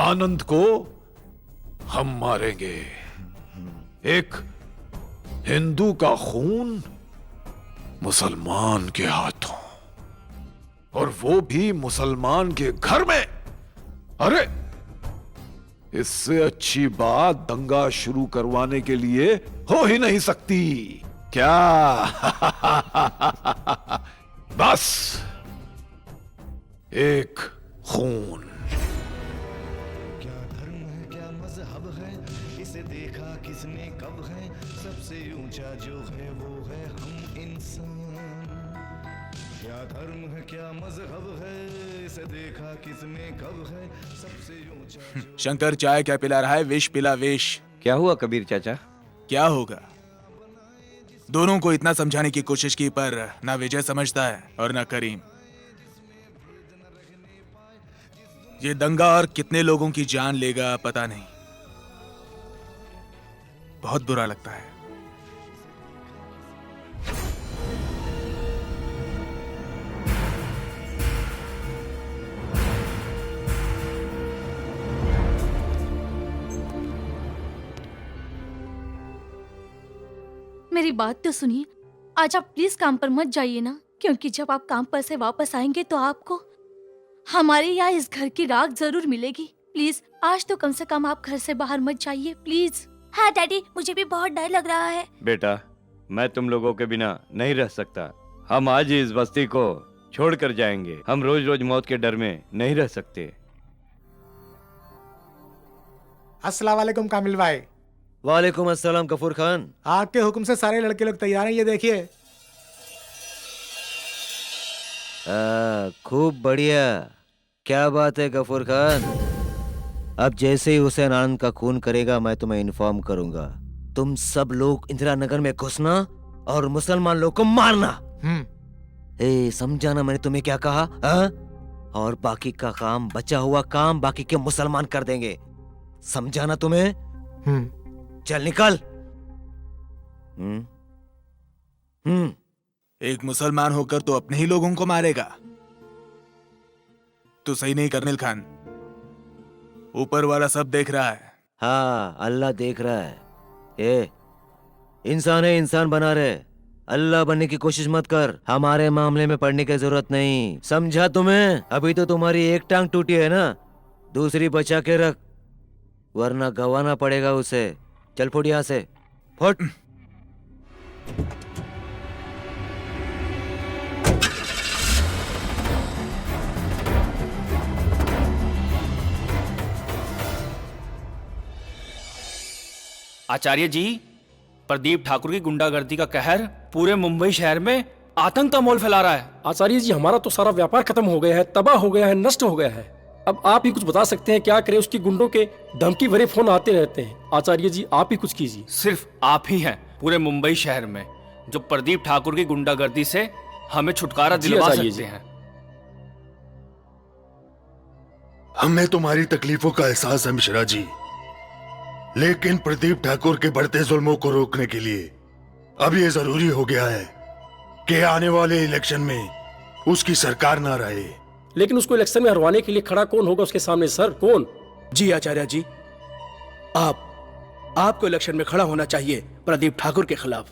आनंद को हम मारेंगे। एक हिंदू का खून मुसलमान के हाथों, और वो भी मुसलमान के घर में। अरे इससे अच्छी बात दंगा शुरू करवाने के लिए हो ही नहीं सकती, क्या? बस एक खून। क्या धर्म है, क्या मजहब है, इसे देखा किसने कब है? सबसे ऊंचा जो है वो है हम इंसान। क्या धर्म है, क्या मजहब है, इसे देखा किसने कब है? सबसे ऊंचा शंकर चाय क्या पिला रहा है? विष पिला, विष। क्या हुआ कबीर चाचा? क्या होगा? दोनों को इतना समझाने की कोशिश की, पर ना विजय समझता है और ना करीम। ये दंगा और कितने लोगों की जान लेगा पता नहीं। बहुत बुरा लगता है। मेरी बात तो सुनिए, आज आप प्लीज काम पर मत जाइए ना, क्योंकि जब आप काम पर से वापस आएंगे तो आपको हमारे यहाँ इस घर की राख जरूर मिलेगी। प्लीज आज तो कम से कम आप घर से बाहर मत जाइए, प्लीज। हाँ डैडी, मुझे भी बहुत डर लग रहा है। बेटा, मैं तुम लोगों के बिना नहीं रह सकता। हम आज ही इस बस्ती को छोड़कर जाएंगे। हम रोज रोज मौत के डर में नहीं रह सकते। अस्सलाम वालेकुम कामिल भाई। वालेकुम अस्सलाम गफूर खान। आपके हुक्म से सारे लड़के लोग तैयार हैं, ये देखिए। खूब बढ़िया। क्या बात है गफूर खान। अब जैसे ही हुसैन आनंद का खून करेगा मैं तुम्हें इन्फॉर्म करूंगा। तुम सब लोग इंदिरा नगर में घुसना और मुसलमान लोग को मारना। समझा ना मैंने तुम्हें क्या कहा? और बाकी का काम, बचा हुआ काम बाकी के मुसलमान कर देंगे। समझा ना तुम्हें? चल निकल। एक मुसलमान होकर तो अपने ही लोगों को मारेगा। तो सही नहीं कर्नल खान। ऊपर वाला सब देख रहा है। हाँ, अल्लाह देख रहा है। ये इंसान है, इंसान बना रहे। अल्लाह बनने की कोशिश मत कर। हमारे मामले में पड़ने की जरूरत नहीं। समझा तुम्हें? अभी तो तुम्हारी एक टांग टूटी है ना, दूसरी बचा के रख, वरना गंवाना पड़ेगा उसे। चल फुट यहां से, फुट। आचार्य जी, प्रदीप ठाकुर की गुंडागर्दी का कहर पूरे मुंबई शहर में आतंक का माहौल फैला रहा है। आचार्य जी, हमारा तो सारा व्यापार खत्म हो गया है, तबाह हो गया है, नष्ट हो गया है। अब आप ही कुछ बता सकते हैं, क्या करें? उसकी गुंडों के धमकी भरे फोन आते रहते हैं। आचार्य जी आप ही कुछ कीजिए। सिर्फ आप ही हैं पूरे मुंबई शहर में जो प्रदीप ठाकुर की गुंडागर्दी से हमें छुटकारा दिलवा सकते हैं। हमें तुम्हारी तकलीफों का एहसास है मिश्रा जी, लेकिन प्रदीप ठाकुर के बढ़ते जुल्मों को रोकने के लिए अब ये जरूरी हो गया है कि आने वाले इलेक्शन में उसकी सरकार ना रहे। लेकिन उसको इलेक्शन में हरवाने के लिए खड़ा कौन होगा उसके सामने सर? कौन? जी आचार्य जी, आपको इलेक्शन में खड़ा होना चाहिए प्रदीप ठाकुर के खिलाफ,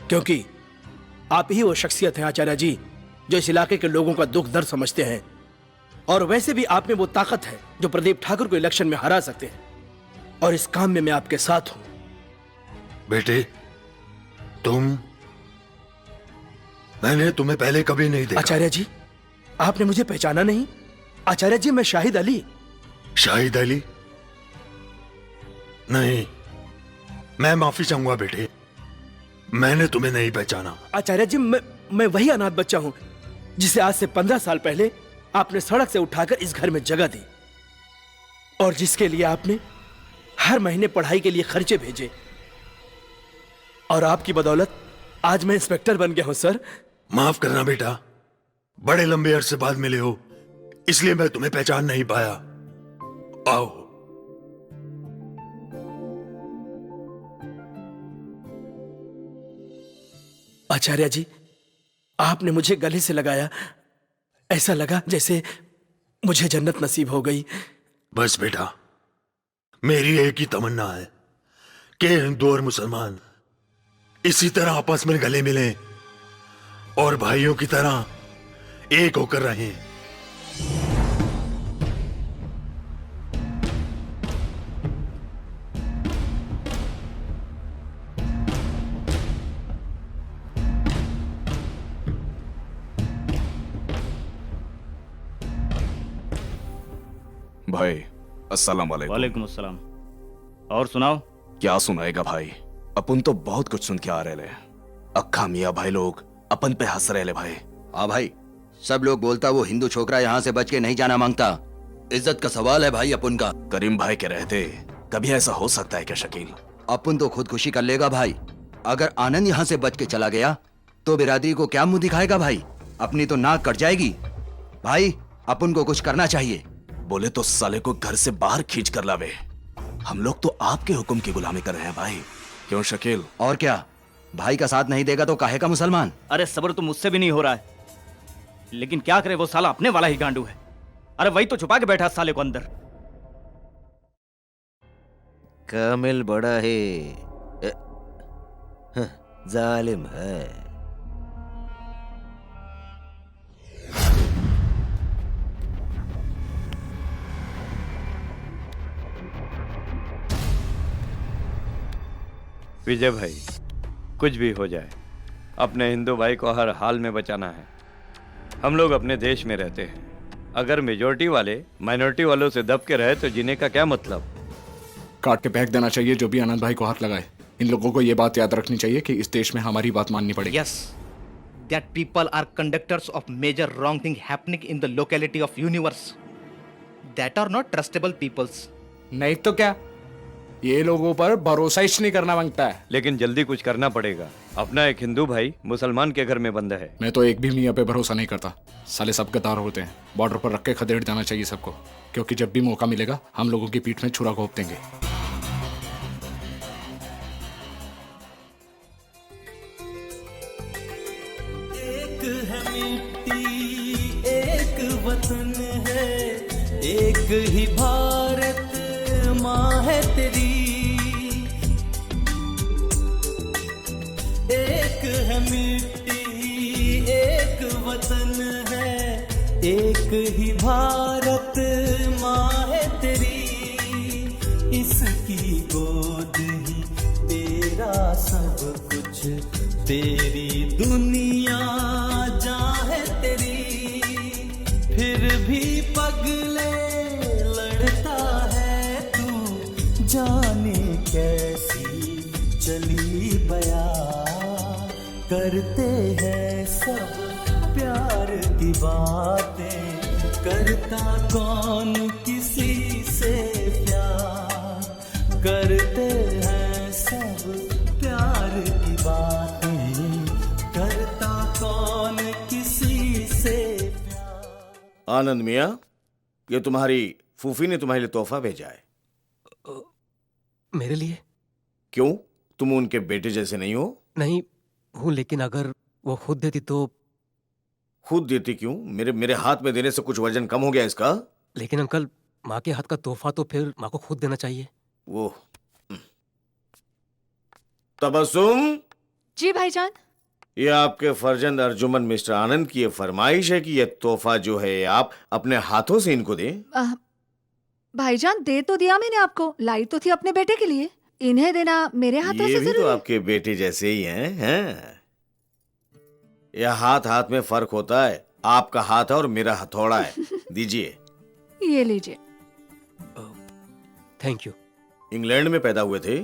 क्योंकि आप ही वो शख्सियत हैं आचार्य जी जो इस इलाके के लोगों का दुख दर्द समझते हैं, और वैसे भी आप में वो ताकत है जो प्रदीप ठाकुर को इलेक्शन में हरा सकते हैं, और इस काम में मैं आपके साथ हूं। बेटे मैंने तुम्हें पहले कभी नहीं देखा। आचार्य जी आपने मुझे पहचाना नहीं? आचार्य जी मैं शाहिद अली। शाहिद अली? नहीं, मैं माफी चाहूंगा बेटे, मैंने तुम्हें नहीं पहचाना। आचार्य जी मैं वही अनाथ बच्चा हूं जिसे आज से 15 साल पहले आपने सड़क से उठाकर इस घर में जगह दी, और जिसके लिए आपने हर महीने पढ़ाई के लिए खर्चे भेजे, और आपकी बदौलत आज मैं इंस्पेक्टर बन गया हूं सर। माफ करना बेटा, बड़े लंबे अरसे बाद मिले हो इसलिए मैं तुम्हें पहचान नहीं पाया। आओ। आचार्य जी आपने मुझे गले से लगाया, ऐसा लगा जैसे मुझे जन्नत नसीब हो गई। बस बेटा, मेरी एक ही तमन्ना है कि हिंदू और मुसलमान इसी तरह आपस में गले मिलें और भाइयों की तरह एक होकर रहें। भाई अस्सलाम वालेकुम। वालेकुम अस्सलाम। और सुनाओ। क्या सुनाएगा भाई, अपन तो बहुत कुछ सुन के आ रहे ले। अक्खा मियाँ भाई लोग अपन पे हंस रहे ले भाई। हाँ भाई, सब लोग बोलता वो हिंदू छोकरा यहाँ से बच के नहीं जाना मांगता। इज्जत का सवाल है भाई अपन का। करीम भाई के रहते कभी ऐसा हो सकता है क्या शकील? अपन तो खुदकुशी कर लेगा भाई। अगर आनंद यहाँ से बच के चला गया तो बिरादरी को क्या मुंह दिखाएगा भाई? अपनी तो नाक कट जाएगी भाई। अपन को कुछ करना चाहिए। बोले तो साले को घर से बाहर खींच कर लावे। हम लोग तो आपके हुक्म की गुलामी कर रहे हैं भाई। क्यों शकील? और क्या, भाई का साथ नहीं देगा तो काहे का मुसलमान? अरे सब्र तो मुझसे भी नहीं हो रहा है, लेकिन क्या करे, वो साला अपने वाला ही गांडू है। अरे वही तो छुपा के बैठा साले को अंदर। कामिल बड़ा है, जालिम है। विजय भाई, कुछ भी हो जाए अपने हिंदू भाई को हर हाल में बचाना है। हम लोग अपने देश में रहते हैं, अगर मेजोरिटी वाले माइनॉरिटी वालों से दब के रहे तो जीने का क्या मतलब? काट के फेंक देना चाहिए जो भी आनंद भाई को हाथ लगाए। इन लोगों को ये बात याद रखनी चाहिए कि इस देश में हमारी बात माननी पड़ेगी। Yes, that people are conductors of major wrong thing happening in the locality of universe. That are not trustable peoples. नहीं तो क्या, ये लोगों पर भरोसा ही नहीं करना मांगता है। लेकिन जल्दी कुछ करना पड़ेगा। अपना एक हिंदू भाई मुसलमान के घर में बंद है। मैं तो एक भी मियाँ पे भरोसा नहीं करता। साले सब गद्दार होते हैं। बॉर्डर पर रख के खदेड़ जाना चाहिए सबको, क्योंकि जब भी मौका मिलेगा हम लोगों की पीठ में छुरा घोंप देंगे। एक है मिट्टी, एक वतन है, एक ही भारत माँ है तेरी। एक है मिट्टी, एक वतन है, एक ही भारत माँ है तेरी। इसकी गोद ही तेरा सब कुछ, तेरी दुनिया जहाँ है तेरी। फिर भी पगले लड़ता है तू, जाने कैसी चली बया। करते हैं सब प्यार की बातें करता कौन किसी से प्यार करते हैं सब प्यार की बातें करता कौन किसी से। आनंद मियां, ये तुम्हारी फूफी ने तुम्हारे लिए तोहफा भेजा है। मेरे लिए? क्यों, तुम उनके बेटे जैसे नहीं हो? नहीं हूँ, लेकिन अगर वो खुद देती तो। खुद देती क्यों? मेरे हाथ में देने से कुछ वजन कम हो गया इसका? लेकिन अंकल, माँ के हाथ का तोहफा तो फिर माँ को खुद देना चाहिए। वो तबस्सुम, जी भाईजान। ये आपके फर्जंद अर्जुमन मिस्टर आनंद की ये फरमाइश है कि ये तोहफा जो है आप अपने हाथों से इनको दें। भाईजान, दे तो दिया मैंने आपको, लाई तो थी अपने बेटे के लिए, इन्हें देना मेरे हाथों ये से भी जरूरी तो है। आपके बेटे जैसे ही हैं। यह हाथ हाथ में फर्क होता है। आपका हाथ है और मेरा हथौड़ा है। दीजिए। ये लीजिए। Thank you. इंग्लैंड में पैदा हुए थे,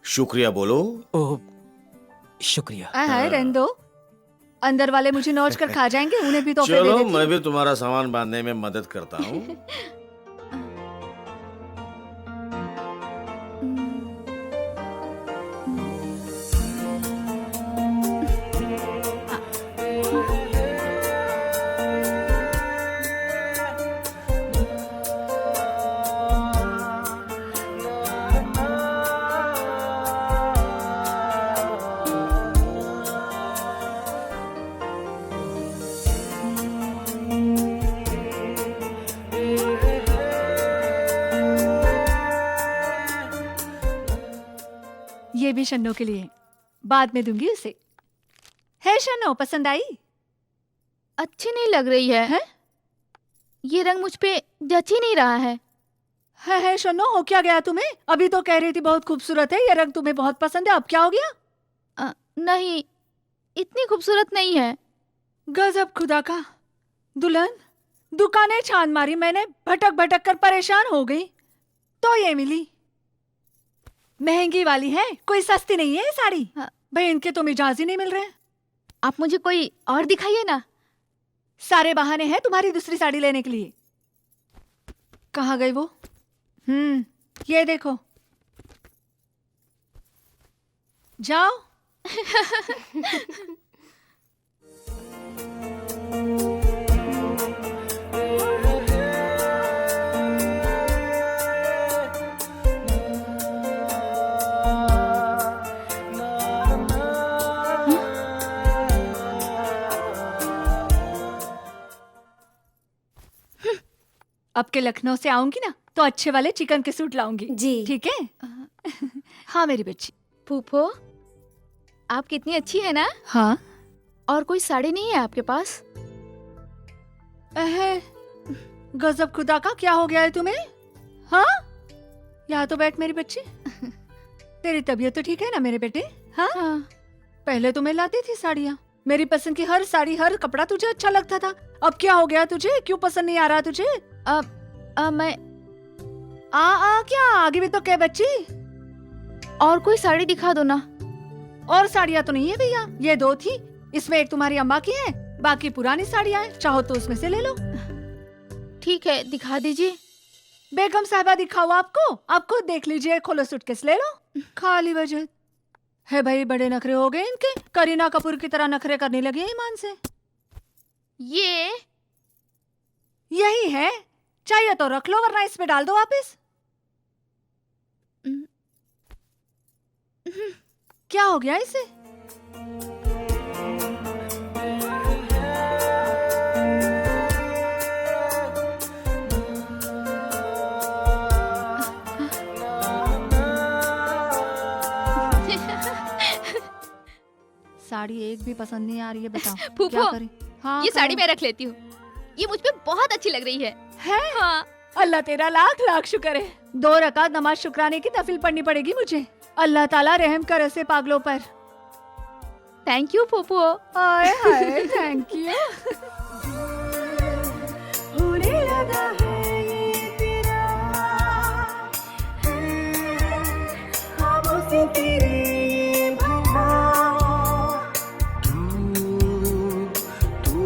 शुक्रिया बोलो। ओह, शुक्रिया। हाय, रहने दो, अंदर वाले मुझे नोच कर खा जाएंगे, उन्हें भी तोहफे दे चलो, देती। मैं भी तुम्हारा सामान बांधने में मदद करता हूँ। ये भी शन्नो के लिए, बाद में दूंगी उसे। है शन्नो, पसंद आई? अच्छी नहीं लग रही है? ये रंग मुझ पे जच ही नहीं रहा है। है शन्नो, हो क्या गया तुम्हें? अभी तो कह रही थी बहुत खूबसूरत है, ये रंग तुम्हें बहुत पसंद है, अब क्या हो गया? नहीं, इतनी खूबसूरत नहीं है। गजब खुदा का। दुल्हन, दुकानें छान मारी मैंने, भटक भटक कर परेशान हो गई, तो ये मिली। महंगी वाली है, कोई सस्ती नहीं है ये साड़ी। भाई, इनके तो मिजाज ही नहीं मिल रहे। आप मुझे कोई और दिखाइए ना। सारे बहाने हैं तुम्हारी दूसरी साड़ी लेने के लिए। कहाँ गई वो? ये देखो, जाओ। अब के लखनऊ से आऊंगी ना तो अच्छे वाले चिकन के सूट लाऊंगी। जी ठीक है। हाँ मेरी बच्ची। फूफो, आप कितनी अच्छी है ना। हाँ। और कोई साड़ी नहीं है आपके पास? गजब खुदा का, क्या हो गया है तुम्हें? हाँ, यहाँ तो बैठ मेरी बच्ची। तेरी तबीयत तो ठीक है ना मेरे बेटे? हाँ? पहले तो मैं लाती थी साड़ियाँ, मेरी पसंद की हर साड़ी हर कपड़ा तुझे अच्छा लगता था। अब क्या हो गया तुझे? क्यों पसंद नहीं आ रहा तुझे? मैं क्या आगे भी तो क्या बच्ची? और कोई साड़ी दिखा दो ना। और साड़ियाँ तो नहीं है भैया, ये दो थी, इसमें एक तुम्हारी अम्मा की है, बाकी पुरानी साड़ियाँ हैं, चाहो तो उसमें से ले लो। ठीक है, दिखा दीजिए। बेगम साहिबा दिखाओ आपको? आप खुद देख लीजिए, खोलो सूटकेस ले लो। खाली बजट है भाई, बड़े नखरे हो गए इनके, करीना कपूर की तरह नखरे करने लगे ईमान से। ये यही है, चाहिए तो रख लो वरना इसमें डाल दो वापस। क्या हो गया इसे? साड़ी एक भी पसंद नहीं आ रही है, बताओ फूफो, क्या करें? हाँ, ये साड़ी मैं रख लेती हूँ, ये मुझ पे बहुत अच्छी लग रही है। हाँ। अल्लाह तेरा लाख लाख शुक्र है। 2 रकात नमाज शुक्राने की नफिल पढ़नी पड़ेगी मुझे। अल्लाह ताला रहम करे ऐसे पागलों पर। थैंक यू फूफो। Hi hi, thank you. होने लगा है ये तेरा, ख्वाबों से तेरे ये भरा, तू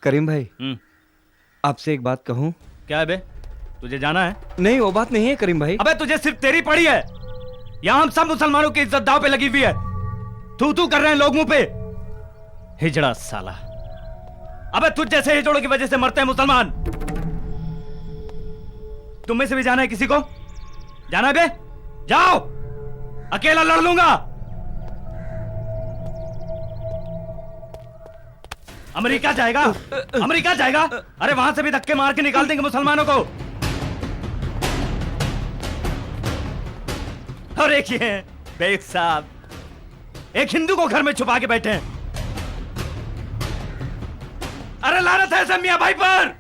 करीम भाई आपसे एक बात कहूं? क्या है बे? तुझे जाना है? नहीं वो बात नहीं है करीम भाई। अबे तुझे सिर्फ तेरी पड़ी है, यहाँ हम सब मुसलमानों की इज्जत दांव पे लगी हुई है। तू तू कर रहे हैं लोग मुंह पे। हिजड़ा साला। अबे तुझ जैसे हिजड़ों की वजह से मरते हैं मुसलमान। तुम में से भी जाना है किसी को? जाना है बे? जाओ, अकेला लड़ लूंगा। अमेरिका जाएगा? अमेरिका जाएगा? अरे वहां से भी धक्के मार के निकाल देंगे मुसलमानों को। और एक ये बेग साहब एक हिंदू को घर में छुपा के बैठे हैं। अरे लानत है मियां भाई पर।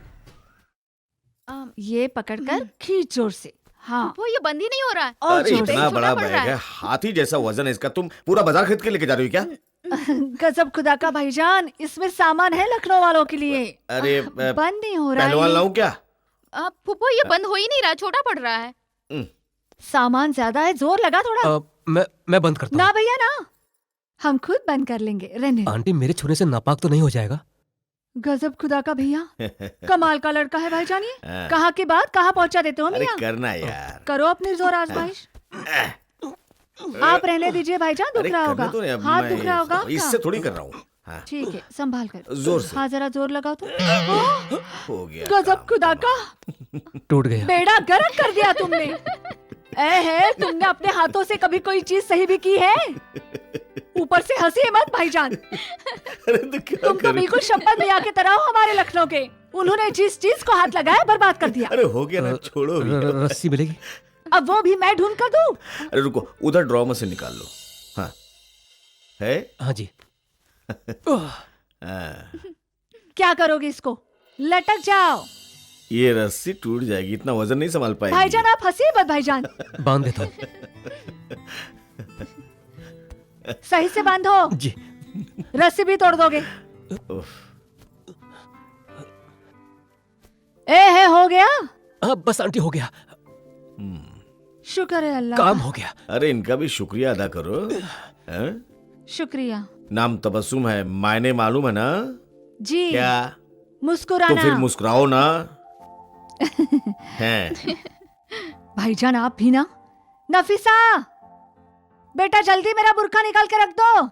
ये पकड़कर खींच जोर से। हाँ वो ये बंद ही नहीं हो रहा है। और अरे जोर से। इतना बड़ा बैग है, हाथी जैसा वजन है इसका। तुम पूरा बाजार खरीद के लेके जा रही हो क्या? गजब खुदा का भाईजान, इसमें सामान है लखनऊ वालों के लिए। अरे बंद नहीं हो रहा पहलवान है। लाऊं क्या? फूफो ये बंद हो ही नहीं रहा, छोटा पड़ रहा है। सामान ज्यादा है, जोर लगा थोड़ा। मैं बंद करता ना भैया ना, हम खुद बंद कर लेंगे। रहने हूँ। आंटी मेरे छूने से नापाक तो नहीं हो जाएगा? गजब खुदा का भैया, कमाल का लड़का है भाईजान ये। कहाँ के बाद कहाँ पहुँचा देते हो अरे मियां? करना यार। करो अपनी जोर आजमाइश। आप रहने दीजिए भाईजान, दुख रहा होगा, तो नहीं, अब हाथ मैं दुख रहा होगा इससे आपका। थोड़ी कर रहा हूँ। हाँ। ठीक है, संभाल कर। जोर से। हाँ जरा जोर लगाओ तो। हो गया। गजब खुदा का, टूट गया। बेड़ा गर्क कर दिया तुमने। है तुमने अपने हाथों से कभी कोई चीज सही भी की है? ऊपर से हंसी मत भाईजान। तुम तो बिल्कुल शपथ मियां की तरह हो हमारे लखनऊ के। उन्होंने जिस चीज को हाथ लगाया बर्बाद कर दिया। अरे हो गया ना, छोड़ो अभी। रस्सी मिलेगी? अब वो भी मैं ढूंढ कर दूं? अरे रुको, उधर ड्रॉ में से निकाल लो। हाँ है? हाँ जी। क्या करोगे इसको? लटक जाओ। ये रस्सी टूट जाएगी, इतना वजन नहीं संभाल पाएगी। भाईजान आप हंसिए मत भाईजान। बांध देता हूँ। सही से बांधो जी। रस्सी भी तोड़ दोगे। है हो गया? बस आंटी हो गया। शुक्र है अल्लाह। काम हो गया। अरे इनका भी शुक्रिया अदा करो। है? शुक्रिया। नाम तबस्सुम है, मायने मालूम है ना? जी। क्या? मुस्कुराना। तो फिर मुस्कुराओ ना। हैं? भाईजान आप भी ना। नफीसा बेटा जल्दी मेरा बुर्का निकाल के रख दो,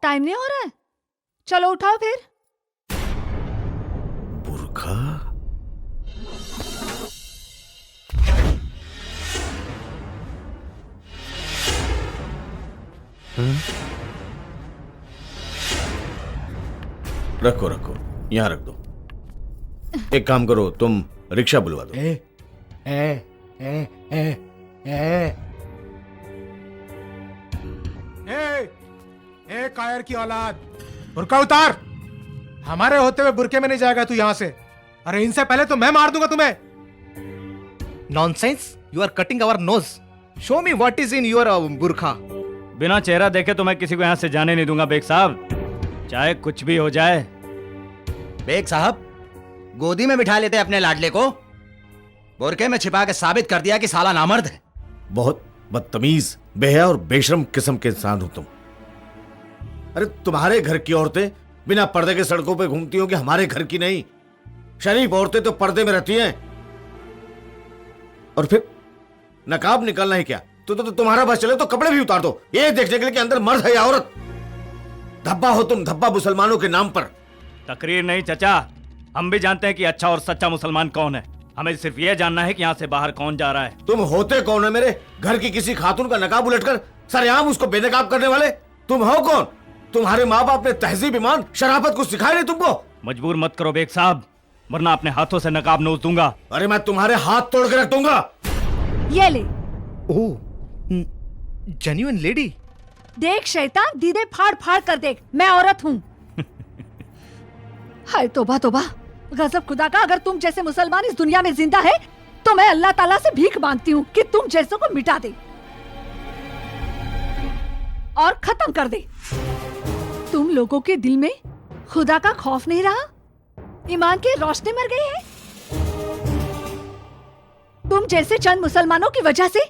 टाइम नहीं हो रहा है। चलो उठाओ फिर। बुर्का? रखो रखो, यहाँ रख दो। एक काम करो, तुम रिक्शा बुलवा दो। ए कायर की औलाद, बुर्का उतार। हमारे होते हुए बुरके में नहीं जाएगा तू यहाँ से। अरे इनसे पहले तो मैं मार दूंगा तुम्हें। Nonsense, you are cutting our nose. Show me what is in your burqa. बिना चेहरा देखे तो मैं किसी को यहाँ से जाने नहीं दूंगा बेग साहब, चाहे कुछ भी हो जाए। बेग साहब गोदी में बिठा लेते अपने लाडले को, बुरके में छिपा के साबित कर दिया कि साला नामर्द है। बहुत बदतमीज, बेहया और बेशरम किस्म के इंसान हो तुम। अरे तुम्हारे घर की औरतें बिना पर्दे के सड़कों पे घूमती हो कि हमारे घर की नहीं? शरीफ औरतें तो पर्दे में रहती हैं। और फिर नकाब निकालना है क्या? तो तुम्हारा बस चले तो कपड़े भी उतार दो, ये देखने के लिए कि अंदर मर्द है या औरत। धब्बा हो तुम, धब्बा मुसलमानों के नाम पर। तकरीर नहीं चचा, हम भी जानते हैं कि अच्छा और सच्चा मुसलमान कौन है। हमें सिर्फ ये जानना है कि यहाँ से बाहर कौन जा रहा है। तुम होते कौन है? मेरे घर की किसी खातून का नकाब उलटकर सरेआम उसको बेनकाब करने वाले तुम हो कौन? तुम्हारे माँ बाप ने तहजीब, ईमान, शराफत कुछ सिखाया नहीं तुमको? मजबूर मत करो बेग साहब, वरना अपने हाथों से नकाब नोच दूंगा। अरे मैं तुम्हारे हाथ तोड़ के रख दूंगा। ये ले। ओह, जेन्युइन लेडी। देख शैतान, दीदे फाड़ फाड़ कर देख, मैं औरत हूँ। हाय तोबा तोबा, गजब खुदा का, अगर तुम जैसे मुसलमान इस दुनिया में जिंदा है तो मैं अल्लाह ताला से भीख मांगती हूँ कि तुम जैसों को मिटा दे और खत्म कर दे। तुम लोगों के दिल में खुदा का खौफ नहीं रहा, ईमान की रोशनी मर गई है। तुम जैसे चंद मुसलमानों की वजह से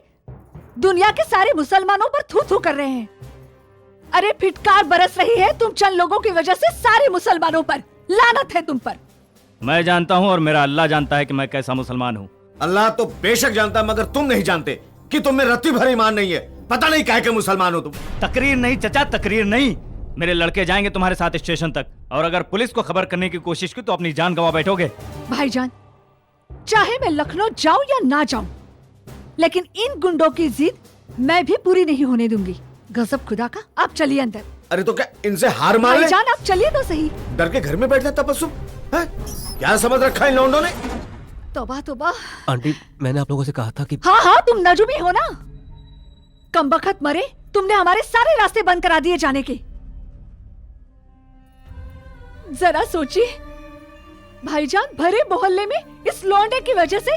दुनिया के सारे मुसलमानों पर थू थू कर रहे हैं। अरे फिटकार बरस रही है तुम चंद लोगों की वजह से सारे मुसलमानों पर। लानत है तुम पर। मैं जानता हूँ और मेरा अल्लाह जानता है कि मैं कैसा मुसलमान हूँ। अल्लाह तो बेशक जानता है, मगर तुम नहीं जानते कि तुम में रत्ती भर ईमान नहीं है। पता नहीं क्या के मुसलमान हो तुम। तकरीर नहीं चचा, तकरीर नहीं। मेरे लड़के जाएंगे तुम्हारे साथ स्टेशन तक, और अगर पुलिस को खबर करने की कोशिश की तो अपनी जान गंवा बैठोगे। भाईजान, चाहे मैं लखनऊ जाऊं या ना जाऊं, लेकिन इन गुंडों की जिद मैं भी पूरी नहीं होने दूंगी। गजब खुदा का। आप चलिए अंदर। अरे तो क्या इनसे हार मान ले? भाईजान आप चलिए तो सही। डर के घर में बैठना तबस्सुम है? क्या समझ रखा है इन लौंडों ने? तौबा तौबा। आंटी, मैंने आप लोगों से कहा था कि हाँ हाँ, तुम नजुमी हो ना। कमबख्त मरे, तुमने हमारे सारे रास्ते बंद करा दिए जाने के। जरा सोचिए भाईजान, भरे मोहल्ले में इस लौंडे की वजह से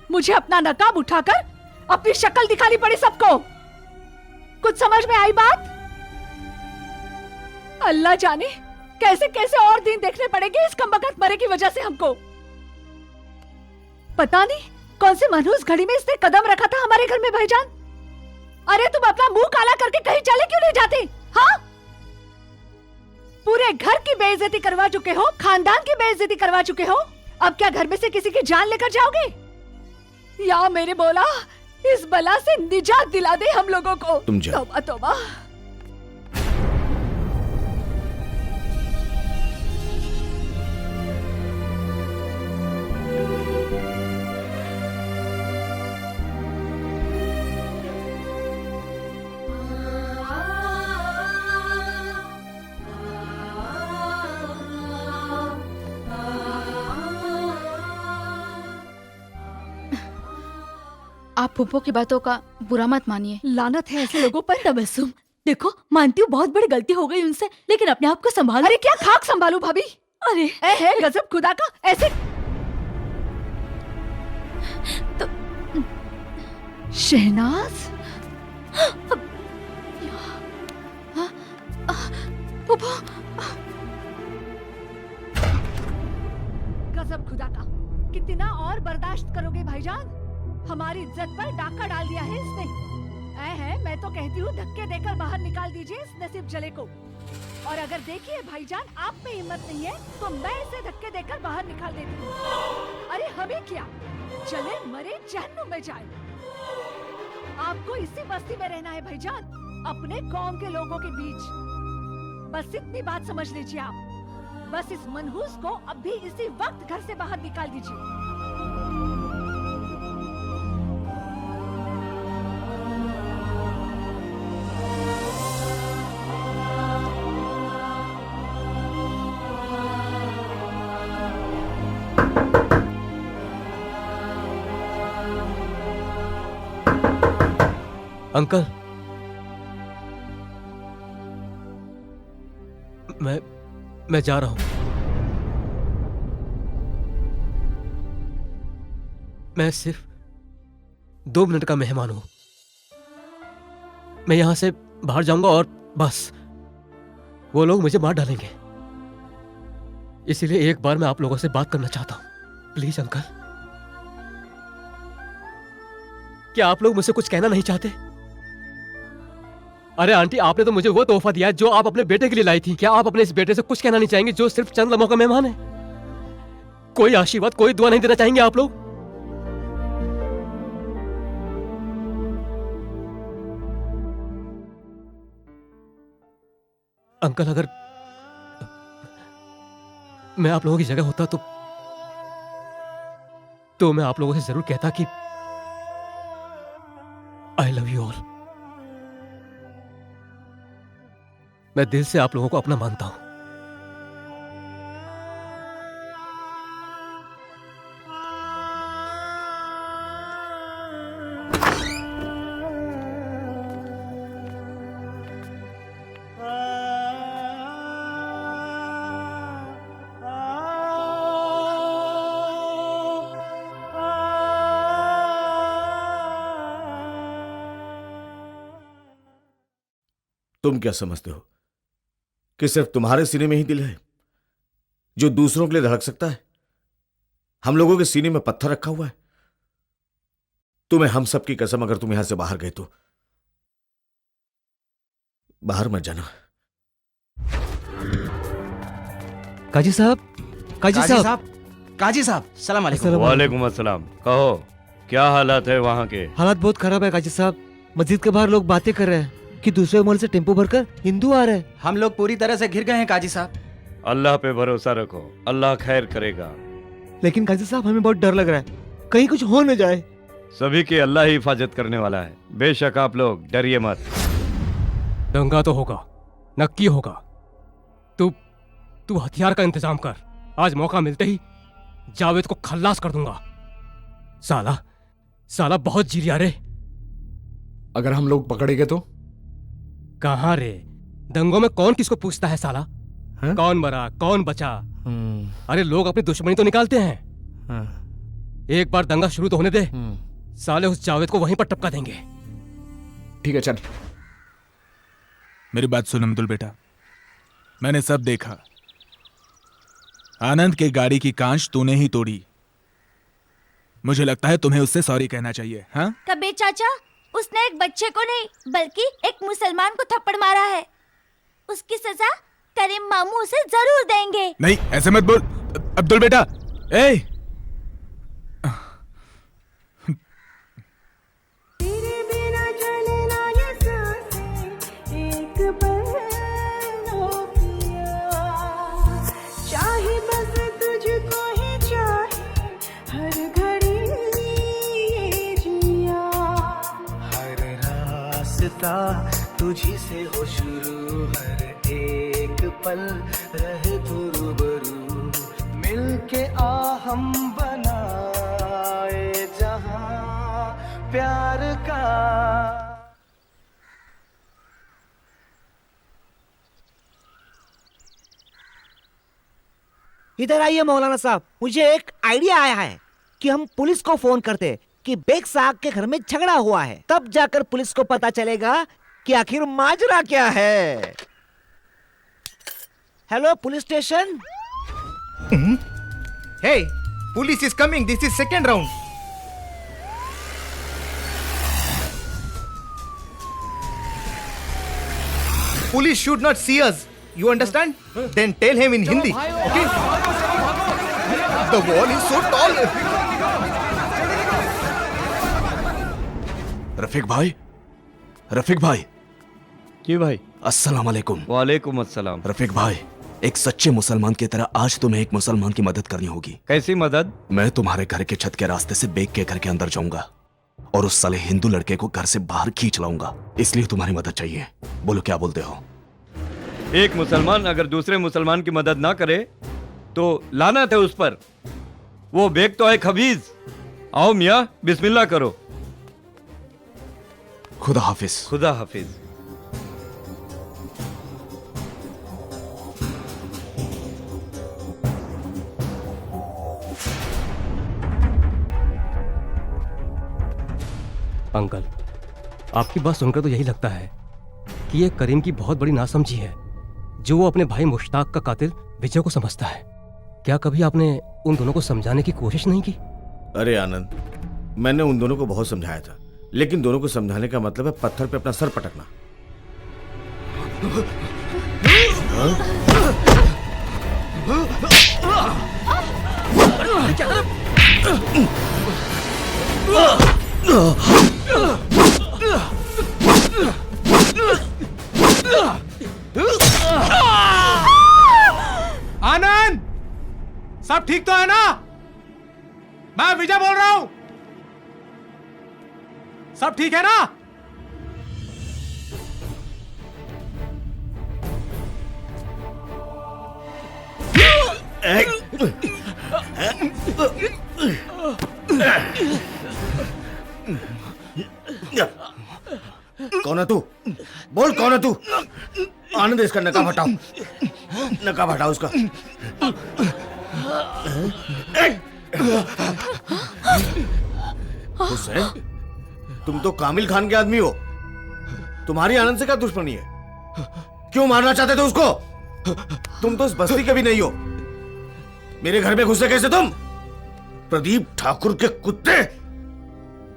मुझे अपना नकाब उठाकर अपनी शक्ल दिखानी पड़ी सबको। कुछ समझ में आई बात? अल्लाह जाने कैसे कैसे और दिन देखने पड़ेंगे इस कमबख्त मरे की वजह से हमको। पता नहीं कौन से मनहूस घड़ी में इसने कदम रखा था हमारे घर में भाईजान। अरे तुम अपना मुंह काला करके कहीं चले क्यों नहीं जाते? हाँ, पूरे घर की बेइज्जती करवा चुके हो, खानदान की बेइज्जती करवा चुके हो। अब क्या घर में से किसी की जान लेकर जाओगे? या मेरे बोला इस बला से निजात दिला दे हम लोगों को। तुम जाओ। तौबा तौबा। आप फूफो की बातों का बुरा मत मानिए। लानत है ऐसे लोगों पर। तबस्सुम, देखो मानती हूँ बहुत बड़ी गलती हो गई उनसे, लेकिन अपने आप को संभालो। अरे क्या खाक संभालू भाभी? अरे है गजब खुदा का। ऐसे तो शहनाज, फूफो, गजब खुदा का। कितना और बर्दाश्त करोगे भाईजान? हमारी इज्जत पर डाका डाल दिया है इसने। है मैं तो कहती हूँ धक्के देकर बाहर निकाल दीजिए इस नसीब जले को। और अगर देखिए भाईजान आप में हिम्मत नहीं है तो मैं इसे धक्के देकर बाहर निकाल देती हूँ। अरे हमें क्या, जले मरे जहन्नुम में जाए। आपको इसी बस्ती में रहना है भाईजान, अपने कौम के लोगों के बीच। बस इतनी बात समझ लीजिए आप। बस इस मनहूस को अब भी इसी वक्त घर से बाहर निकाल दीजिए। अंकल, मैं जा रहा हूं। मैं सिर्फ 2 मिनट का मेहमान हूं। मैं यहां से बाहर जाऊंगा और बस वो लोग मुझे मार डालेंगे। इसीलिए एक बार मैं आप लोगों से बात करना चाहता हूं। प्लीज अंकल, क्या आप लोग मुझसे कुछ कहना नहीं चाहते? अरे आंटी, आपने तो मुझे वो तोहफा दिया है जो आप अपने बेटे के लिए लाई थी। क्या आप अपने इस बेटे से कुछ कहना नहीं चाहेंगे जो सिर्फ चंद लम्हों का मेहमान है? कोई आशीर्वाद, कोई दुआ नहीं देना चाहेंगे आप लोग? अंकल, अगर मैं आप लोगों की जगह होता तो मैं आप लोगों से जरूर कहता कि आई लव यू ऑल। मैं दिल से आप लोगों को अपना मानता हूं। तुम क्या समझते हो कि सिर्फ तुम्हारे सीने में ही दिल है जो दूसरों के लिए धड़क सकता है? हम लोगों के सीने में पत्थर रखा हुआ है। तुम्हें हम सब की कसम, अगर तुम यहां से बाहर गए तो बाहर मत जाना। काजी साहब, काजी साहब, काजी साहब, सलाम अलैकुम। वालेकुम अस्सलाम। कहो क्या हालात है वहाँ के? हालात बहुत खराब है काजी साहब। मस्जिद के बाहर लोग बातें कर रहे हैं कि दूसरे मोहल्ले से टेम्पो भरकर हिंदू आ रहे हैं। हम लोग पूरी तरह से घिर गए हैं काजी साहब। अल्लाह पे भरोसा रखो, अल्लाह खैर करेगा। लेकिन काजी साहब हमें बहुत डर लग रहा है, कहीं कुछ हो न जाए। सभी की अल्लाह ही हिफाजत करने वाला है, बेशक आप लोग डरिए मत। दंगा तो होगा, नक्की होगा। तू हथियार का इंतजाम कर। आज मौका मिलते ही जावेद को खल्लास कर दूंगा। साला बहुत जिरिया रे। अगर हम लोग पकड़े गए तो? कहाँ रे, दंगों में कौन किसको पूछता है साला? कौन मरा कौन बचा? अरे लोग अपनी दुश्मनी तो निकालते हैं। एक बार दंगा शुरू तो होने दे, साले उस जावेद को वहीं पर टपका देंगे। ठीक है चल। मेरी बात सुन अब्दुल बेटा, मैंने सब देखा। आनंद के गाड़ी की कांच तूने ही तोड़ी। मुझे लगता है तुम्हें उससे सॉरी कहना चाहिए। हाँ कबीर चाचा, उसने एक बच्चे को नहीं बल्कि एक मुसलमान को थप्पड़ मारा है। उसकी सजा करीम मामू उसे जरूर देंगे। नहीं ऐसे मत बोल अब्दुल बेटा। ए तुझी से हो शुरू, हर एक पल रहे तू रूबरू, मिलके आ हम बनाए जहां प्यार का। इधर आइए मौलाना साहब, मुझे एक आइडिया आया है कि हम पुलिस को फोन करते कि बेग साहब के घर में झगड़ा हुआ है, तब जाकर पुलिस को पता चलेगा कि आखिर माजरा क्या है। Hello police station. Hey, police is coming, this is second round. Police should not see us, you understand? Then tell him in Hindi, okay? The wall is so tall. Rafiq भाई, रफीक भाई। जी भाई। अस्सलाम वालेकुम। वालेकुम अस्सलाम। रफीक भाई, एक सच्चे मुसलमान की तरह आज तुम्हें एक मुसलमान की मदद करनी होगी। कैसी मदद? मैं तुम्हारे घर के छत के रास्ते से बेग के घर के अंदर जाऊंगा और उस साले हिंदू लड़के को घर से बाहर खींच लाऊंगा, इसलिए तुम्हारी मदद चाहिए। बोलो क्या बोलते हो? एक मुसलमान अगर दूसरे मुसलमान की मदद ना करे तो लानत है उस पर। वो बेग तो है खबीज। आओ मियाँ, बिस्मिल्लाह करो। खुदा हाफिज। खुदा हाफिज। अंकल, आपकी बात सुनकर तो यही लगता है कि ये करीम की बहुत बड़ी नासमझी है जो वो अपने भाई मुश्ताक का कातिल विजय को समझता है। क्या कभी आपने उन दोनों को समझाने की कोशिश नहीं की? अरे आनंद, मैंने उन दोनों को बहुत समझाया था, लेकिन दोनों को समझाने का मतलब है पत्थर पे अपना सर पटकना। आनंद, सब ठीक तो है ना? मैं विजय बोल रहा हूं। सब ठीक है ना? कौन है तू? बोल कौन है तू? आनंद, इसका नकाब हटाओ, नकाब हटाओ उसका। हुसैन, तुम तो कामिल खान के आदमी हो, तुम्हारी आनंद से क्या दुश्मनी है? क्यों मारना चाहते थे उसको? तुम तो उस बस्ती के भी नहीं हो, मेरे घर में घुसे कैसे तुम? प्रदीप ठाकुर के कुत्ते!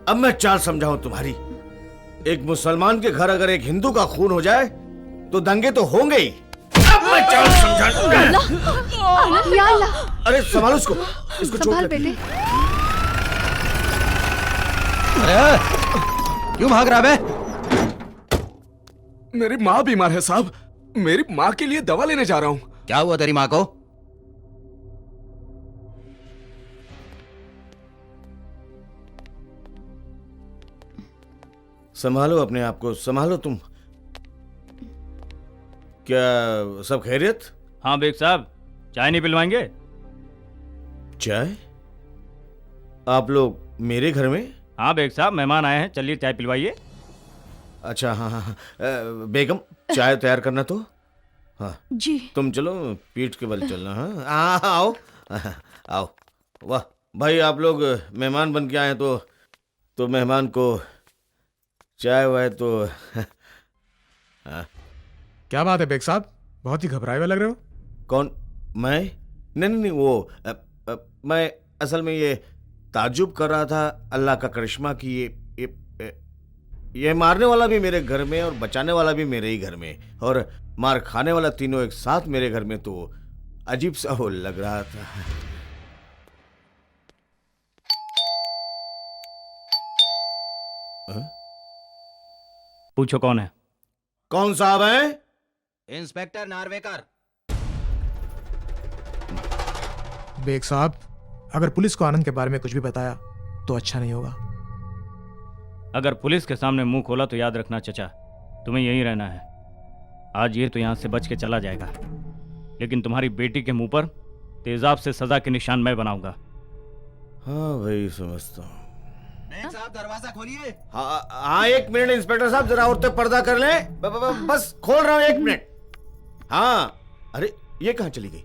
अब मैं चाल समझाऊं तुम्हारी। एक मुसलमान के घर अगर एक हिंदू का खून हो जाए तो दंगे तो होंगे ही। अब मैं चल समझा। या अल्लाह। अरे संभालो इसको, इसको चोट संभाल लगी। बेटे। अरे क्यों भाग रहा है? मेरी माँ बीमार है साहब, मेरी माँ के लिए दवा लेने जा रहा हूँ। क्या हुआ तेरी माँ को? संभालो अपने आप को, संभालो तुम। क्या सब खैरियत? हाँ बेग साहब, चाय नहीं पिलवाएंगे? चाय? आप लोग मेरे घर में? हाँ बेग साहब, मेहमान आए हैं, चलिए चाय पिलवाइए। अच्छा हाँ हाँ हाँ। बेगम चाय तैयार करना तो। हाँ जी। तुम चलो, पीठ के बल चलना। हाँ आओ आओ। वाह भाई, आप लोग मेहमान बन के आए तो मेहमान को चाय वाय तो हाँ। क्या बात है बेग साहब, बहुत ही घबराए हुए लग रहे हो। कौन? मैं? नहीं वो मैं असल में ये ताज्जुब कर रहा था अल्लाह का करिश्मा कि ये मारने वाला भी मेरे घर में और बचाने वाला भी मेरे ही घर में और मार खाने वाला तीनों एक साथ मेरे घर में, तो अजीब सा वो लग रहा था। पूछो कौन है? कौन साहब है? इंस्पेक्टर नार्वेकर। बेग साहब, अगर पुलिस को आनंद के बारे में कुछ भी बताया तो अच्छा नहीं होगा। अगर पुलिस के सामने मुंह खोला तो याद रखना चचा, तुम्हें यहीं रहना है। आज ये तो यहां से बच के चला जाएगा, लेकिन तुम्हारी बेटी के मुंह पर तेजाब से सजा के निशान मैं बनाऊंगा। हाँ भाई, समझता हूँ। साहब दरवाजा खोलिए। हाँ एक मिनट इंस्पेक्टर साहब, जरा औरतें पर्दा कर लें। बस खोल रहा हूँ, एक मिनट। हाँ अरे ये कहाँ चली गई?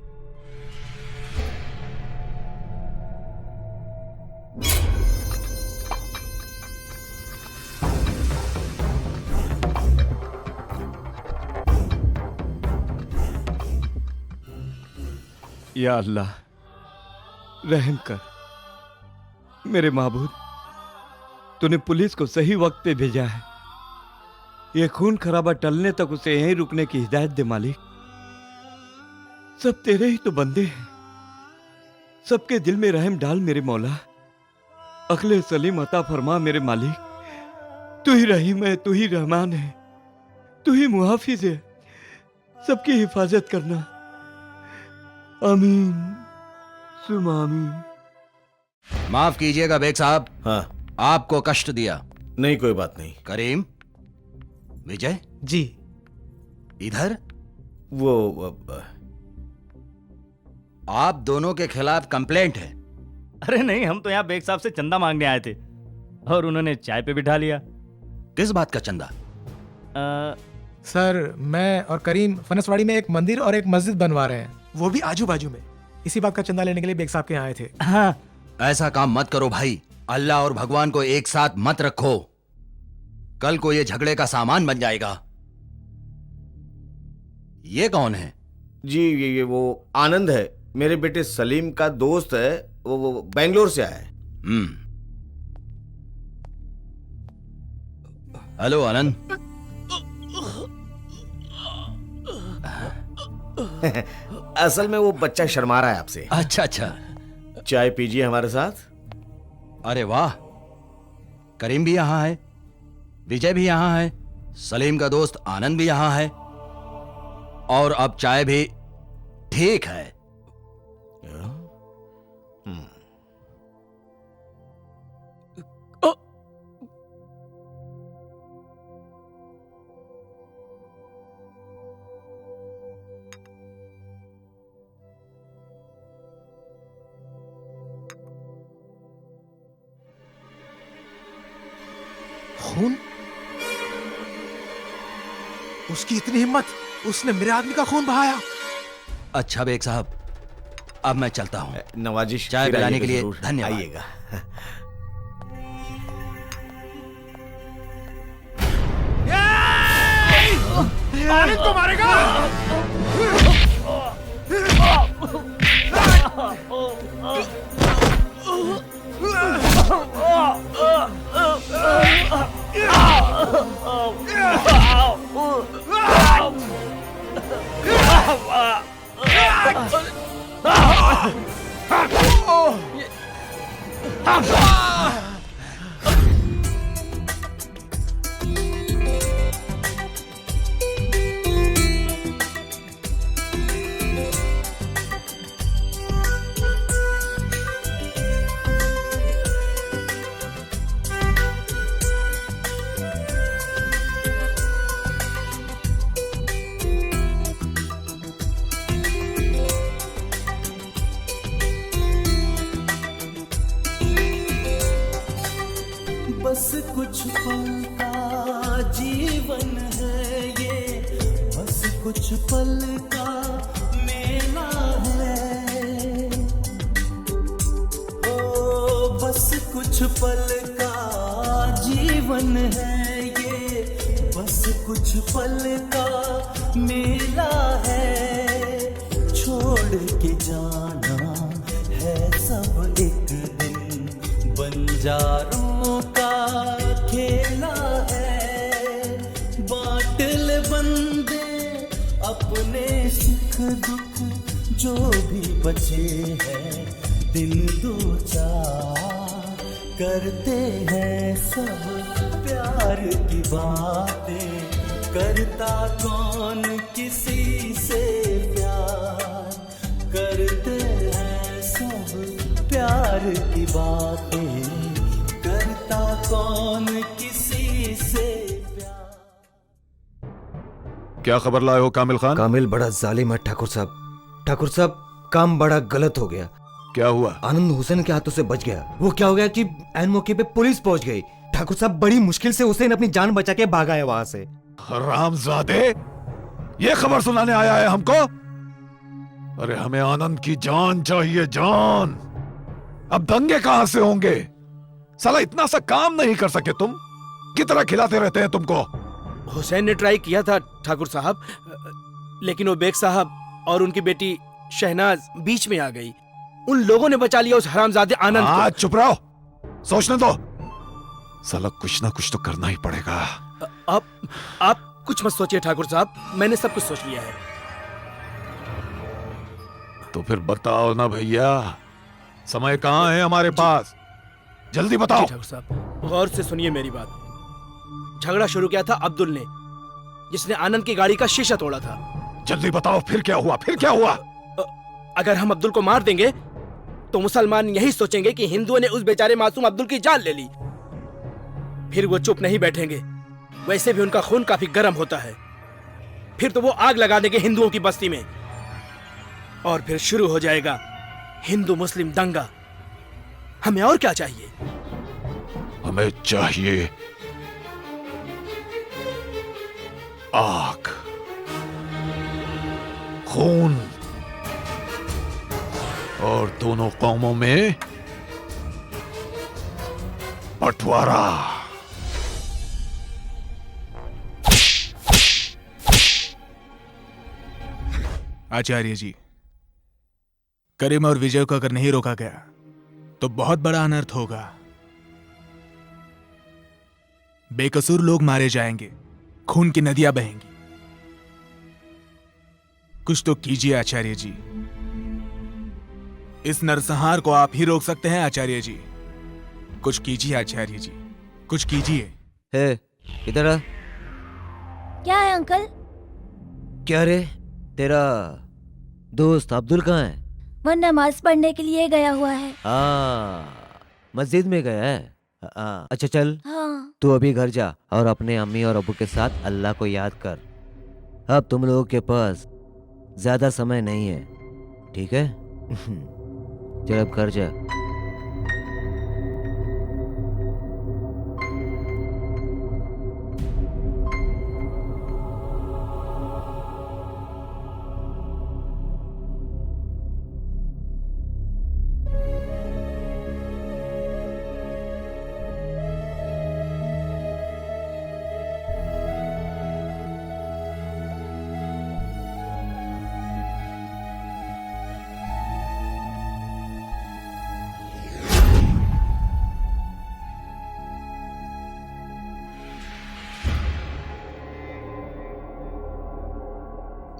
या अल्लाह रहम कर, मेरे माबूद, तूने पुलिस को सही वक्त पे भेजा है। ये खून खराबा टलने तक उसे यहीं रुकने की हिदायत दे मालिक। सब तेरे ही तो बंदे हैं, सबके दिल में रहम डाल मेरे मौला। अखले सलीम अता फरमा मेरे मालिक। तू ही रहीम है, तू ही रहमान है, तू ही मुहाफिज है, सबकी हिफाजत करना। आमीन सुम आमीन। माफ कीजिएगा बेग साहब। हाँ आपको कष्ट दिया। नहीं कोई बात नहीं। करीम, विजय जी इधर। वो आप दोनों के खिलाफ कंप्लेंट है। अरे नहीं, हम तो यहाँ बेग साहब से चंदा मांगने आए थे और उन्होंने चाय पे बिठा लिया। किस बात का चंदा? सर, मैं और करीम फनसवाड़ी में एक मंदिर और एक मस्जिद बनवा रहे हैं, वो भी आजू बाजू में। इसी बात का चंदा लेने के लिए बेग साहब के यहाँ आए थे। हाँ। ऐसा काम मत करो भाई, अल्लाह और भगवान को एक साथ मत रखो, कल को ये झगड़े का सामान बन जाएगा। ये कौन है? जी ये वो आनंद है, मेरे बेटे सलीम का दोस्त है। वो बेंगलोर से आया है। हेलो आनंद। असल में वो बच्चा शर्मा रहा है आपसे। अच्छा अच्छा। चाय पीजिए हमारे साथ। अरे वाह, करीम भी यहां है, विजय भी यहां है, सलीम का दोस्त आनंद भी यहां है, और अब चाय भी। ठीक है। खून? उसकी इतनी हिम्मत, उसने मेरे आदमी का खून बहाया। अच्छा बेग साहब, अब मैं चलता हूं। नवाजिश चाय पिलाने के लिए धन्यवाद। आइएगा। आनंद को मारेगा। कुछ पल का मेला है, ओ बस कुछ पल का जीवन है ये, बस कुछ पल का मेला है, छोड़ के जाना है सब एक दिन, बंजारों का खेला है, बाटल बंदे अपने सुख दुख जो भी बचे हैं, दिन दो चार करते हैं सब प्यार की बातें, करता कौन किसी से प्यार, करते हैं सब प्यार की बातें, करता कौन किसी से प्यार। क्या खबर लाए हो कामिल खान? कामिल बड़ा जालिम है ठाकुर साहब। ठाकुर साहब काम बड़ा गलत हो गया। क्या हुआ? आनंद हुसैन के हाथों से बच गया। वो क्या हो गया कि ऐन मौके पे पुलिस पहुंच गई। ठाकुर साहब बड़ी मुश्किल से हुसैन अपनी जान बचा के भागा है वहां से। हरामजादे, ये खबर सुनाने आया है हमको? अरे हमें आनंद की जान चाहिए, जान। अब दंगे कहां से होंगे? साला इतना सा काम नहीं कर सके तुम? कितना खिलाते रहते हैं तुमको? हुसैन ने ट्राई किया था ठाकुर साहब, लेकिन वो बेग साहब और उनकी बेटी शहनाज बीच में आ गई। उन लोगों ने बचा लिया उस हरामजादे आनंद को। चुप रहो, सोचने दो। साला कुछ ना कुछ तो करना ही पड़ेगा। आप कुछ मत सोचिए ठाकुर साहब, मैंने सब कुछ सोच लिया है। तो फिर बताओ ना भैया, समय कहाँ है हमारे पास? जल्दी बताओ। ठाकुर साहब गौर से सुनिए मेरी बात। झगड़ा शुरू किया था अब्दुल ने, जिसने आनंद की गाड़ी का शीशा तोड़ा था। जल्दी बताओ फिर क्या हुआ? फिर क्या हुआ? अगर हम अब्दुल को मार देंगे तो मुसलमान यही सोचेंगे कि हिंदुओं ने उस बेचारे मासूम अब्दुल की जान ले ली। फिर वो चुप नहीं बैठेंगे, वैसे भी उनका खून काफी गर्म होता है। फिर तो वो आग लगा देंगे हिंदुओं की बस्ती में, और फिर शुरू हो जाएगा हिंदू मुस्लिम दंगा। हमें और क्या चाहिए? हमें चाहिए आग, खून, और दोनों कौमों में बंटवारा। आचार्य जी, करीम और विजय को अगर नहीं रोका गया तो बहुत बड़ा अनर्थ होगा। बेकसूर लोग मारे जाएंगे, खून की नदियां बहेंगी। कुछ तो कीजिए आचार्य जी। इस नरसंहार को आप ही रोक सकते हैं आचार्य जी। कुछ कीजिए आचार्य जी, कुछ कीजिए। इधर आ। क्या है अंकल? क्या रे, तेरा दोस्त अब्दुल कहाँ है? वो नमाज पढ़ने के लिए गया हुआ है। मस्जिद में गया है। अच्छा चल, हाँ। तू अभी घर जा और अपने अम्मी और अबू के साथ अल्लाह को याद कर। अब तुम लोगों के पास ज्यादा समय नहीं है, ठीक है? चल अब घर जा।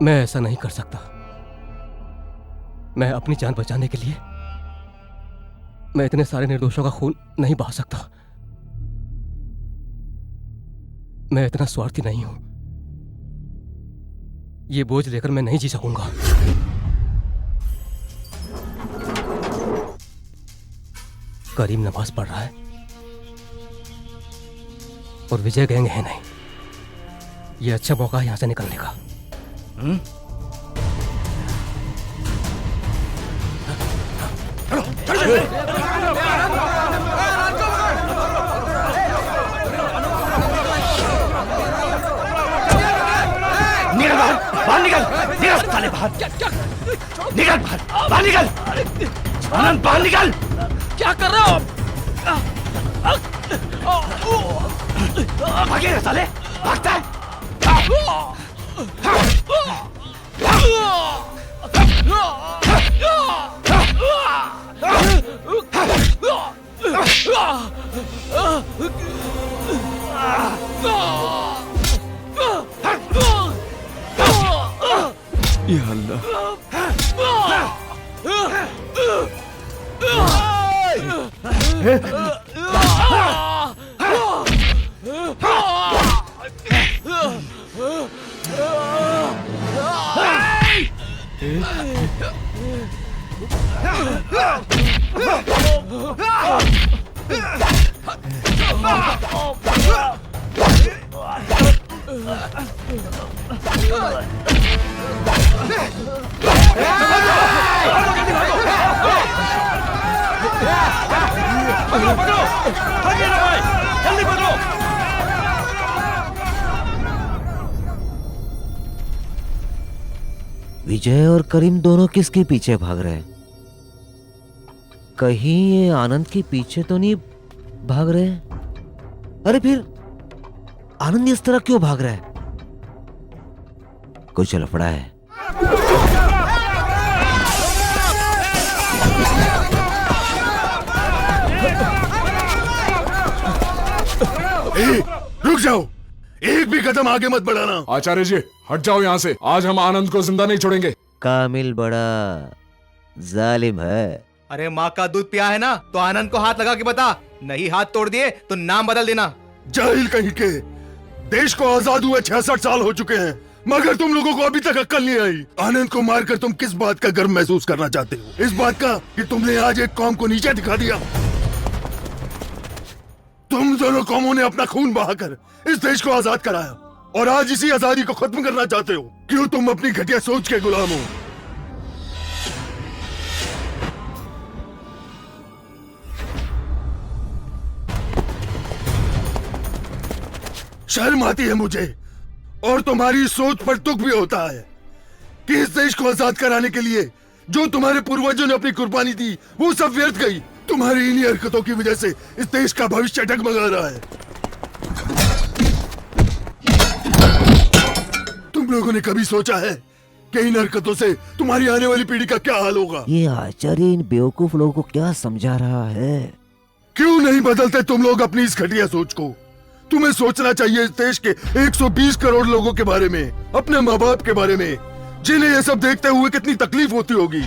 मैं ऐसा नहीं कर सकता। मैं अपनी जान बचाने के लिए मैं इतने सारे निर्दोषों का खून नहीं बहा सकता। मैं इतना स्वार्थी नहीं हूं। ये बोझ लेकर मैं नहीं जी सकूंगा। करीम नमाज पढ़ रहा है और विजय गैंग है नहीं। ये अच्छा मौका है यहां से निकलने का। निकल बाहर निकल, निकल साले बाहर, निकल बाहर निकल, आनंद बाहर निकल। क्या कर रहे हो आप? भागे रे साले, भागता है। या अल्लाह, विजय और करीम दोनों किसके पीछे भाग रहे हैं? कहीं ये आनंद के पीछे तो नहीं भाग रहे? अरे फिर आनंद इस तरह क्यों भाग रहा है? कुछ लफड़ा है। रुक जाओ, एक भी कदम आगे मत बढ़ाना। आचार्य जी हट जाओ यहाँ से, आज हम आनंद को जिंदा नहीं छोड़ेंगे। कामिल बड़ा जालिम है। अरे माँ का दूध पिया है ना, तो आनंद को हाथ लगा के बता, नहीं हाथ तोड़ दिए तो नाम बदल देना। जाहिल कहीं के, देश को आजाद हुए 66 साल हो चुके हैं, मगर तुम लोगों को अभी तक अक्ल नहीं आई। आनंद को मारकर तुम किस बात का गर्व महसूस करना चाहते हो? इस बात का कि तुमने आज एक कौम को नीचे दिखा दिया। तुम दोनों कौमों ने अपना खून बहाकर इस देश को आजाद कराया और आज इसी आजादी को खत्म करना चाहते हो। क्यों तुम अपनी घटिया सोच के गुलाम हो? शर्म आती है मुझे और तुम्हारी सोच पर दुख भी होता है कि इस देश को आजाद कराने के लिए जो तुम्हारे पूर्वजों ने अपनी कुर्बानी दी वो सब व्यर्थ गई। तुम्हारी इन्हीं हरकतों की वजह से इस देश का भविष्य डगमगा रहा है। तुम लोगों ने कभी सोचा है कि इन हरकतों से तुम्हारी आने वाली पीढ़ी का क्या हाल होगा? ये आचार्य इन बेवकूफ लोगों को क्या समझा रहा है? क्यों नहीं बदलते तुम लोग अपनी इस घटिया सोच को? तुम्हें सोचना चाहिए इस देश के 120 करोड़ लोगों के बारे में, अपने माँ बाप के बारे में, जिन्हें ये सब देखते हुए कितनी तकलीफ होती होगी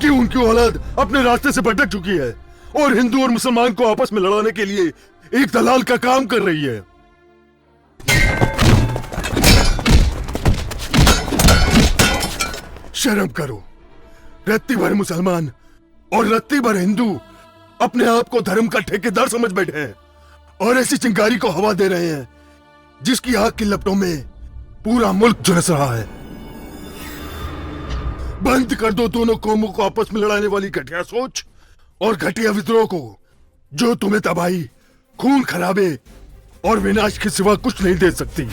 कि उनकी औलाद अपने रास्ते से भटक चुकी है और हिंदू और मुसलमान को आपस में लड़ाने के लिए एक दलाल का काम कर रही है। शर्म करो। रत्ती भर मुसलमान और रत्ती भर हिंदू अपने आप को धर्म का ठेकेदार समझ बैठे हैं और ऐसी चिंगारी को हवा दे रहे हैं जिसकी आग की लपटों में पूरा मुल्क झुलस रहा है। बंद कर दो दोनों कौमों को आपस में लड़ाने वाली घटिया सोच और घटिया विद्रोह को, जो तुम्हें तबाही, खून खराबे और विनाश के सिवा कुछ नहीं दे सकती।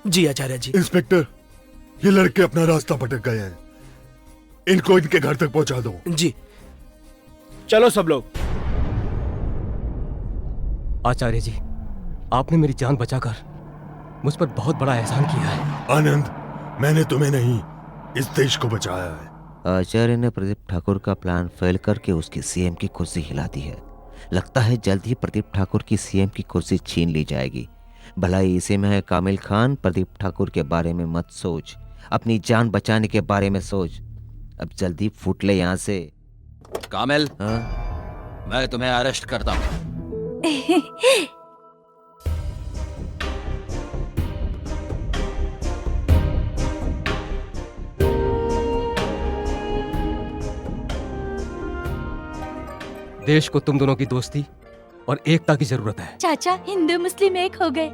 जी आचार्य जी। इंस्पेक्टर, ये लड़के अपना रास्ता भटक गए हैं, इनको इनके घर तक पहुंचा दो। जी चलो सब लोग। आचार्य जी, आपने मेरी जान बचाकर मुझ पर बहुत बड़ा एहसान किया है। आनंद, मैंने तुम्हें नहीं इस देश को बचाया है। आचार्य ने प्रदीप ठाकुर का प्लान फेल करके उसकी सीएम की कुर्सी हिला दी है। लगता है जल्द ही प्रदीप ठाकुर की सीएम की कुर्सी छीन ली जाएगी। भलाई इसी में है कामिल खान। प्रदीप ठाकुर के बारे में मत सोच, अपनी जान बचाने के बारे में सोच। अब जल्दी फूट ले यहाँ से। कामिल, मैं तुम्हें अरेस्ट करता हूँ। देश को तुम दोनों की दोस्ती और एकता की जरूरत है। चाचा, हिंदू मुस्लिम एक हो गए।